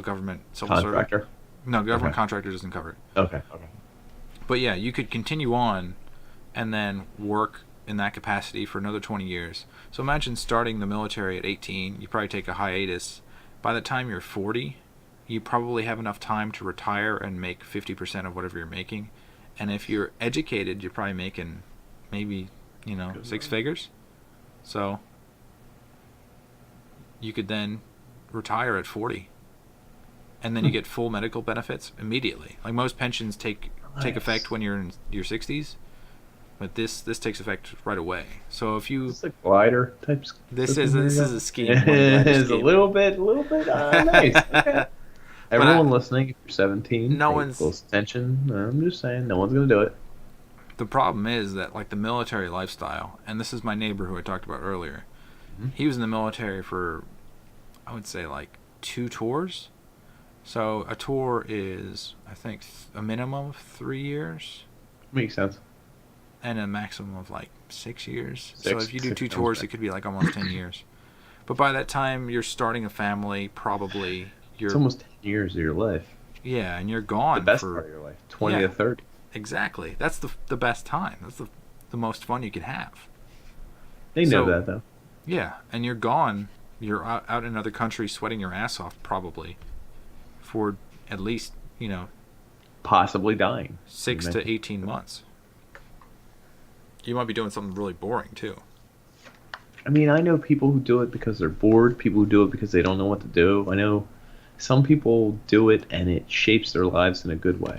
government civil servant. Contractor. No, government contractor doesn't cover it. Okay. Okay. But yeah, you could continue on and then work in that capacity for another 20 years. So imagine starting the military at 18, you probably take a hiatus. By the time you're 40, you probably have enough time to retire and make 50% of whatever you're making. And if you're educated, you're probably making maybe, six figures. So you could then retire at 40. And then you get full medical benefits immediately. Like most pensions take effect when you're in your 60s, but this takes effect right away. So if you It's like glider types. this is a scheme. It's a little bit nice. Okay. Everyone listening, if you're 17, No pay one's- close attention. I'm just saying, no one's gonna do it. The problem is that like the military lifestyle, and this is my neighbor who I talked about earlier. He was in the military for, I would say, like 2 tours. So a tour is, I think, a minimum of 3 years Makes sense. and a maximum of like 6 years. So Six- if you do 2 six tours, sounds it could be like almost 10 years. But by that time, you're starting a family. Probably you're It's almost 10 years of your life. yeah, and you're The gone best for part of your life. 20 Yeah. to 30. exactly. That's the best time. That's the most fun you can have. They know So- that, though. Yeah, and you're gone. You're out in another country sweating your ass off probably for at least, Possibly dying. 6 to 18 months. You might be doing something really boring too. I mean, I know people who do it because they're bored, people who do it because they don't know what to do. I know some people do it and it shapes their lives in a good way.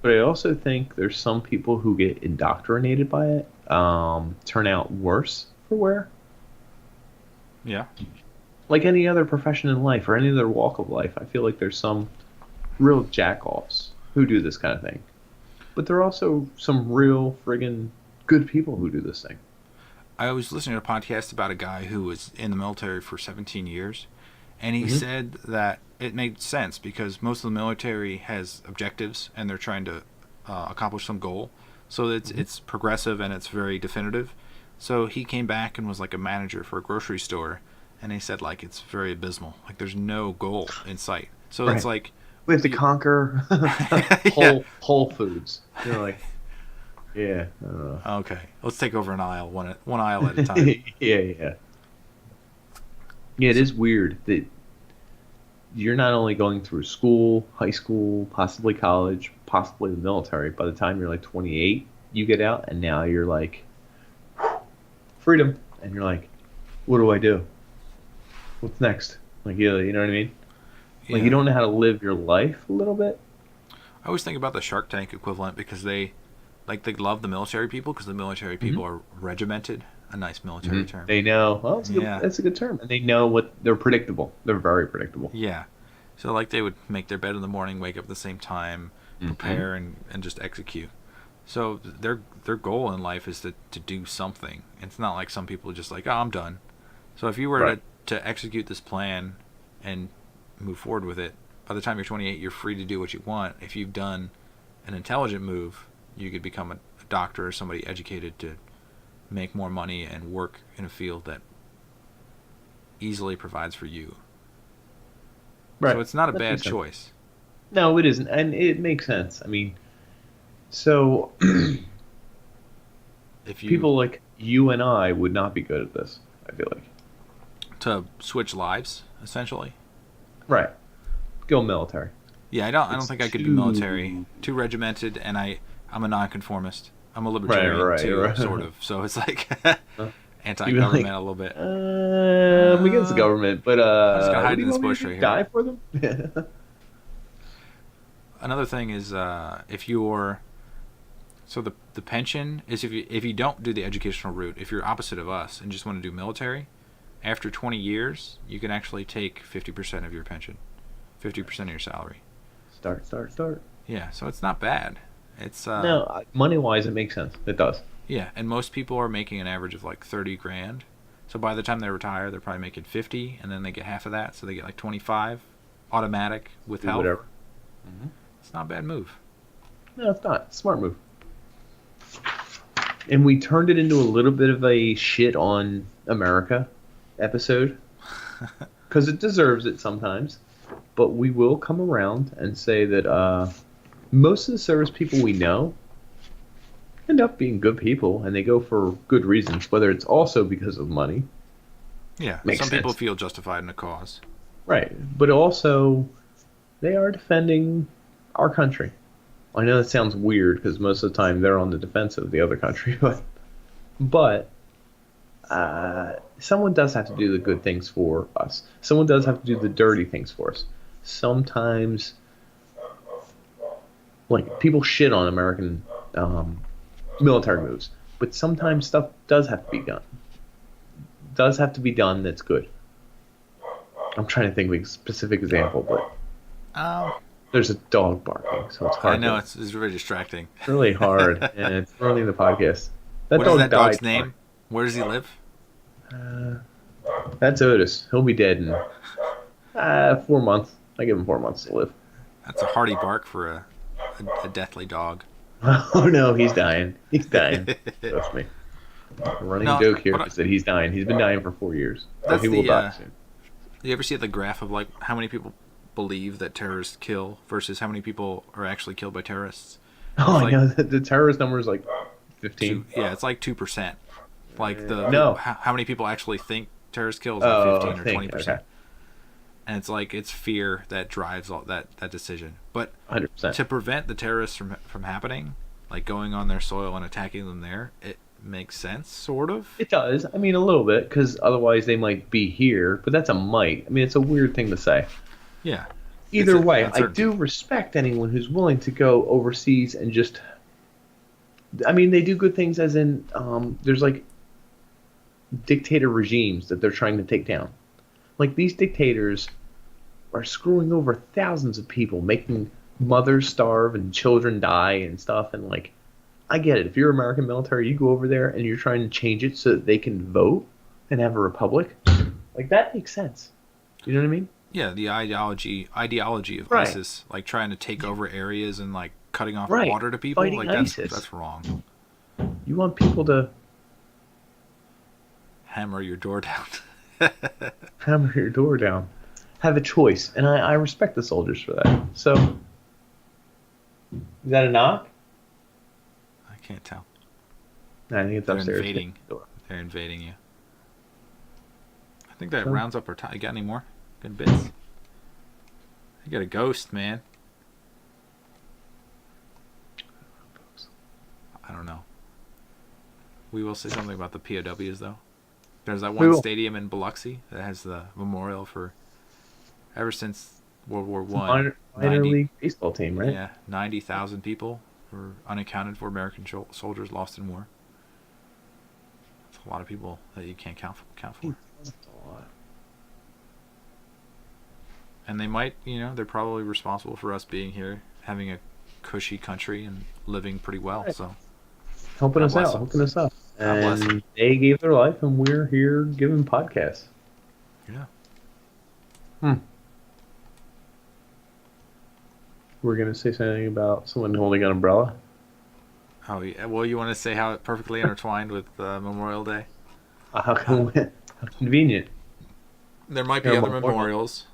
But I also think there's some people who get indoctrinated by it, turn out worse for wear. Yeah. Like any other profession in life or any other walk of life, I feel like there's some real jack-offs who do this kind of thing. But there are also some real friggin' good people who do this thing. I was listening to a podcast about a guy who was in the military for 17 years, and he said that it made sense because most of the military has objectives and they're trying to accomplish some goal. So it's progressive and it's very definitive. So he came back and was like a manager for a grocery store, and he said like it's very abysmal. Like there's no goal in sight. So it's like We have to conquer Whole Foods. You're like, yeah. okay, let's take over an aisle one aisle at a time. Yeah. Yeah, it is weird that you're not only going through school, high school, possibly college, possibly the military. By the time you're like 28, you get out, and now you're like, freedom. And you're like, what do I do? What's next? Like, you know what I mean? Like, Yeah. you don't know how to live your life a little bit. I always think about the Shark Tank equivalent because they love the military people because the military people are regimented. A nice military term. They know. Well, Yeah. that's a good term. And they know they're predictable. They're very predictable. Yeah. So like they would make their bed in the morning, wake up at the same time, prepare and just execute. So their goal in life is to do something. It's not like some people just like, oh, I'm done. So if you were to execute this plan and move forward with it, by the time you're 28, you're free to do what you want. If you've done an intelligent move, you could become a doctor or somebody educated to make more money and work in a field that easily provides for you. Right. So it's not a That bad makes sense. choice. No, it isn't. And it makes sense. I mean, so If you people like you and I would not be good at this, I feel like. to switch lives, essentially. Right. Go military. Yeah, I don't It's think I could do too- military. Too regimented, and I'm a nonconformist. I'm a libertarian right, too, right. sort of. So it's like anti-government like, a little bit. I'm against the government, but just gonna hide what do in you this want me bush to right here. die for them? another thing is if you're so the pension is if you don't do the educational route, if you're opposite of us and just want to do military, after 20 years you can actually take 50% of your pension, 50% of your salary. Start. Yeah, so it's not bad. It's No, money wise, it makes sense. It does. yeah, and most people are making an average of like 30 grand. So by the time they retire, they're probably making 50, and then they get half of that, so they get like 25 automatic with Do help. whatever. It's not a bad move. No, it's not. Smart move. And we turned it into a little bit of a shit on America episode because it deserves it sometimes. But we will come around and say that most of the service people we know end up being good people, and they go for good reasons, whether it's also because of money. Yeah, Makes some people sense. feel justified in a cause. Right. But also, they are defending our country. I know that sounds weird because most of the time they're on the defense of the other country, but someone does have to do the good things for us. Someone does have to do the dirty things for us. Sometimes, like, people shit on American military moves, but sometimes stuff does have to be done. Does have to be done that's good. I'm trying to think of a specific example, but there's a dog barking, so it's hard. I know to- it's very distracting. It's really hard, and it's ruining the podcast. That What dog is that dog's died. name? Where does he live? That's Otis. He'll be dead in 4 months. I give him 4 months to live. That's a hearty bark for a deathly dog. Oh no, he's dying. He's dying. Trust me. The running No, joke here but is that he's dying. He's been dying for 4 years. So That's he will the, die soon. You ever see the graph of like how many people believe that terrorists kill versus how many people are actually killed by terrorists? Oh, like- I know. The terrorist number is like 15. Yeah, it's like 2%. Like No. how many people actually think terrorists kill is Oh, like 15 or I think, 20%. okay. And it's like it's fear that drives all that decision. But 100%. to prevent the terrorists from happening, like going on their soil and attacking them there, it makes sense, sort of. It does. I mean, a little bit, because otherwise they might be here. But that's a might. I mean, it's a weird thing to say. Yeah. Either It's a way, I uncertainty. do respect anyone who's willing to go overseas and just. I mean, they do good things, as in there's like dictator regimes that they're trying to take down. Like, these dictators are screwing over thousands of people, making mothers starve and children die and stuff. And like, I get it. If you're American military, you go over there and you're trying to change it so that they can vote and have a republic. Like, that makes sense. You know what I mean? Yeah, the ideology of Right. ISIS, like trying to take over areas and like cutting off Right. water to people, Fighting like ISIS. that's wrong. You want people to Hammer your door down. hammer your door down, have a choice, and I respect the soldiers for that. So, is that a knock? I can't tell. I think it's They're upstairs. invading. They're invading you. I think that So- rounds up our time. You got any more good bits? You got a ghost, man. I don't know. We will say something about the POWs, though. There's that We one will. stadium in Biloxi that has the memorial for ever since World War One. Minor 90 league baseball team, right? Yeah, 90,000 people were unaccounted for American soldiers lost in war. That's a lot of people that you can't count for. And they might, they're probably responsible for us being here, having a cushy country and living pretty well. Right. So Helping God us bless out, them. hooking us up. God bless And them. they gave their life, and we're here giving podcasts. yeah, We're gonna say something about someone holding an umbrella. oh yeah. Well, you want to say how it perfectly intertwined with Memorial Day? How convenient. There might be Yeah, other Memorial. memorials.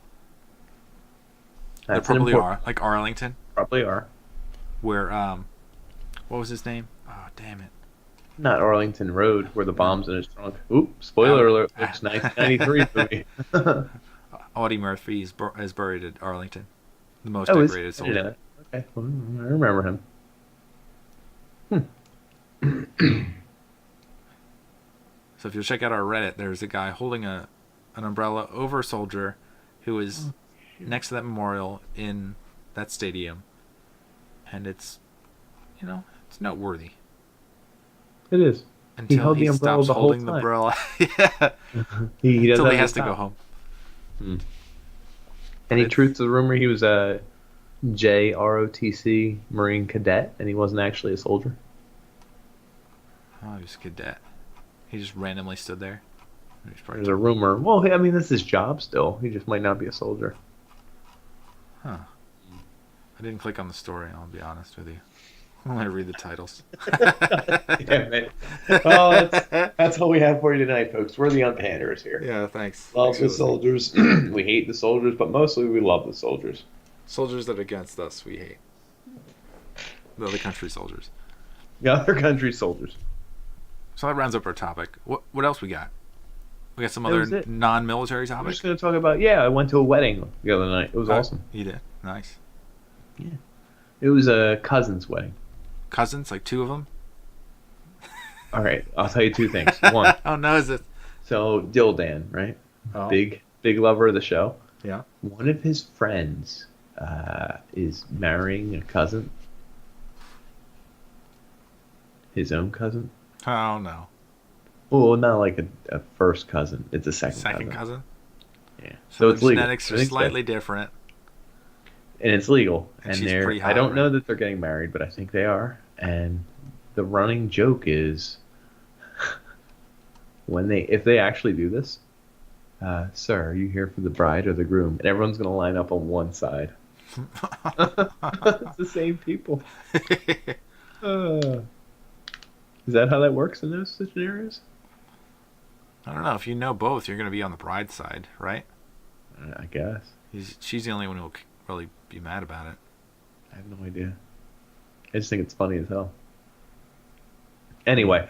That's there probably an important- are, like Arlington, Probably are. where what was his name? Oh, damn it. Not Arlington Road, where the bomb's in his trunk. Oop! Spoiler alert! It's 1993 movie. Audie Murphy is buried at Arlington, the most Oh, decorated I didn't soldier. know that. Okay, well, I remember him. So if you'll check out our Reddit, there's a guy holding an umbrella over a soldier who is next to that memorial in that stadium. and it's, it's noteworthy. It is. Until held he the umbrella stops the whole holding the time. umbrella. Yeah. He does Until that he at has the to go top. home. Any It's- truth to the rumor he was a JROTC Marine cadet and he wasn't actually a soldier? Oh, he was a cadet. He just randomly stood there. He was probably There's a rumor. Well, I mean, that's his job still. He just might not be a soldier. Huh. I didn't click on the story, I'll be honest with you. I'm going to read the titles. Damn it. Well, that's all we have for you tonight, folks. We're the Unpanders here. Yeah, thanks. Love Thanks for the listening. soldiers. We hate the soldiers, but mostly we love the soldiers. Soldiers that are against us, we hate. The other country soldiers. The other country's soldiers. So that rounds up our topic. What else we got? We got some That was other it. non-military I'm topics? just going to talk about, I went to a wedding the other night. It was awesome. You did? Nice. It was a cousin's wedding. Cousins? Like two of them? All right, I'll tell you two things. One, Oh, no, is it? so Dildan, right? Oh. Big lover of the show. Yeah. One of his friends is marrying a cousin. His own cousin. Oh, no. Well, not like a first cousin. It's a second cousin? Yeah. So So it's legal. genetics are Everything's slightly good. different. And it's legal. And And she's they're pretty I hot, don't right? know that they're getting married, but I think they are. And the running joke is if they actually do this, sir, are you here for the bride or the groom? And everyone's gonna line up on one side. It's the same people. Is that how that works in those scenarios? I don't know. If you know both, you're going to be on the bride's side, right? I guess. She's the only one who will really be mad about it. I have no idea. I just think it's funny as hell. Anyway,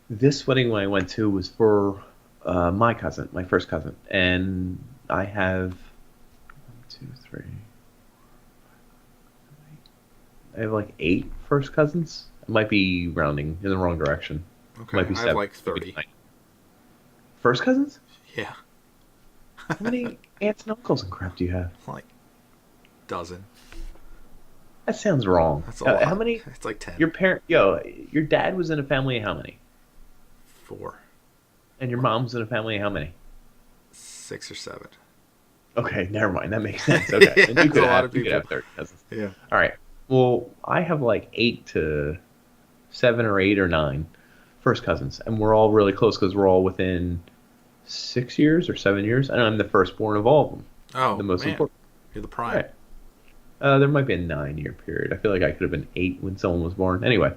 this wedding I went to was for my cousin, my first cousin, and I have 1, 2, 3. I have like 8 first cousins. I might be rounding in the wrong direction. Okay. Might be I 7. have like 30. First cousins? Yeah. How many aunts and uncles and crap do you have? Like dozen. That sounds wrong. That's a lot. How many? It's like 10. Your dad was in a family of how many? 4. And your mom's in a family of how many? 6 or 7. Okay, never mind. That makes sense. Okay, Yeah, and that's a lot of you could people. have 30 cousins. Yeah. All right. Well, I have like 8 to 7 or 8 or 9 first cousins, and we're all really close because we're all within 6 years or 7 years, and I'm the firstborn of all of them. Oh, The most man. important. You're the prime. Right. There might be a 9-year period. I feel like I could have been 8 when someone was born. Anyway,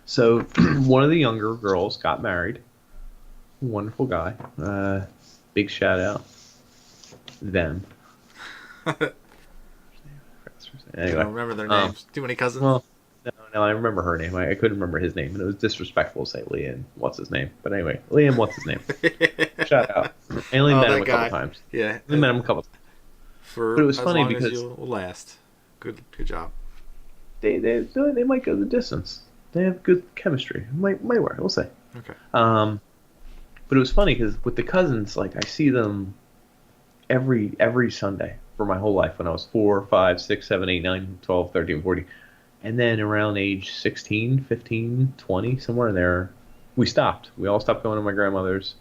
so one of the younger girls got married. Wonderful guy. Big shout out. Them. I Anyway, don't remember their names. Too many cousins? well, no, I remember her name. I couldn't remember his name, and it was disrespectful to say Liam. What's his name? But anyway, Liam, what's his name? Shout out. I only Oh, met that him a guy. couple times. Yeah. I only met him a couple times. For But it was as funny long because- as you'll last. Good job. They might go the distance. They have good chemistry. Might work. We'll see. Okay. But it was funny because with the cousins, like I see them every Sunday for my whole life when I was 4, 5, 6, 7, 8, 9, 12, 13, 14. And then around age 16, 15, 20, somewhere in there, we stopped. We all stopped going to my grandmother's.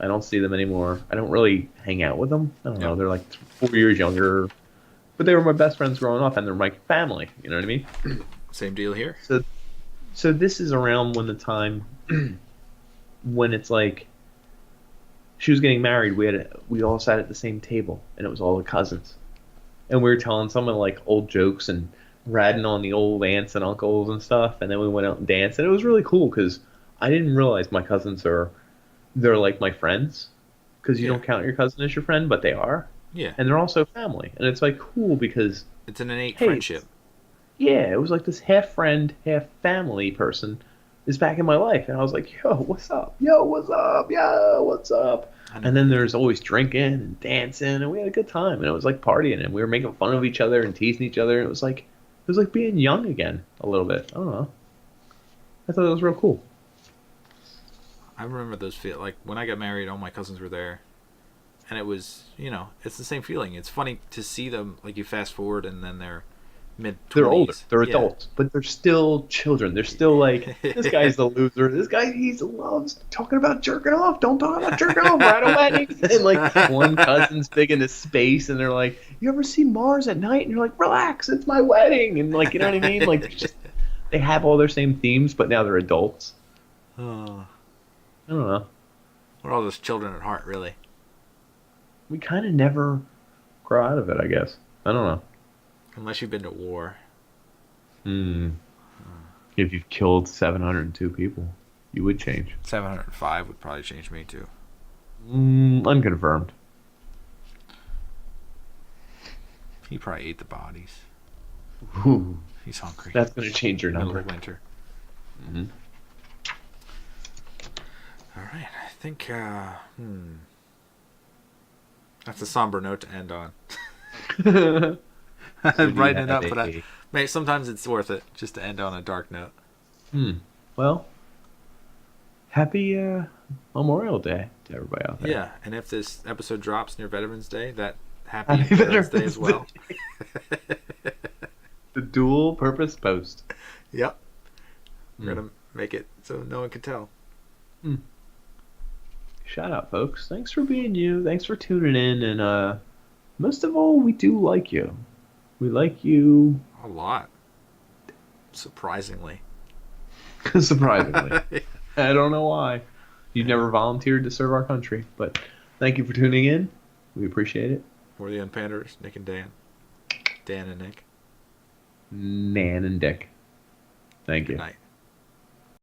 I don't see them anymore. I don't really hang out with them. I don't know. They're like 4 years younger. But they were my best friends growing up, and they're my family. You know what I mean? Same deal here. So this is around when the time when it's like she was getting married. We all sat at the same table, and it was all the cousins, and we were telling some of like old jokes and ratting on the old aunts and uncles and stuff. And then we went out and danced, and it was really cool because I didn't realize my cousins they're like my friends because you Yeah. don't count your cousin as your friend, but they are, Yeah. and they're also family, and it's like cool because. It's an innate Hey, friendship. Yeah, it was like this half friend, half family person is back in my life. And I was like, yo, what's up? Yo, what's up? Yo, what's up? And then there's always drinking and dancing, and we had a good time. And it was like partying, and we were making fun of each other and teasing each other. And it was like being young again a little bit. I don't know. I thought it was real cool. I remember those like when I got married, all my cousins were there. And it was, it's the same feeling. It's funny to see them, like you fast forward and then they're mid-20s. They're older. They're Yeah. adults, but they're still children. They're still like, this guy's the loser. This guy, he loves talking about jerking off. Don't talk about jerking off. We're at a wedding. And like one cousin's big into space, and they're like, you ever seen Mars at night? And you're like, relax, it's my wedding. And like, you know what I mean? Like, it's just, they have all their same themes, but now they're adults. Oh, I don't know. we're all just children at heart, really. We kind of never grow out of it, I guess. I don't know. Unless you've been to war. If you've killed 702 people, you would change. 705 would probably change me too. Unconfirmed. He probably ate the bodies. Ooh, He's hungry. that's going to change your Middle number. of winter. Mhm. All right, I think. That's a somber note to end on. I'm writing it up, but mate, sometimes it's worth it just to end on a dark note. Well, happy Memorial Day to everybody out there. Yeah, and if this episode drops near Veterans Day, that happy Veterans Day as well. The dual purpose post. Yep. We're gonna make it so no one can tell. Shout out, folks. Thanks for being you. Thanks for tuning in. And most of all, we do like you. We like you. A lot. Surprisingly. Surprisingly. I don't know why. You've never volunteered to serve our country. But thank you for tuning in. We appreciate it. We're the Unpanders, Nick and Dan. Dan and Nick. Nan and Dick. Thank you. Good night.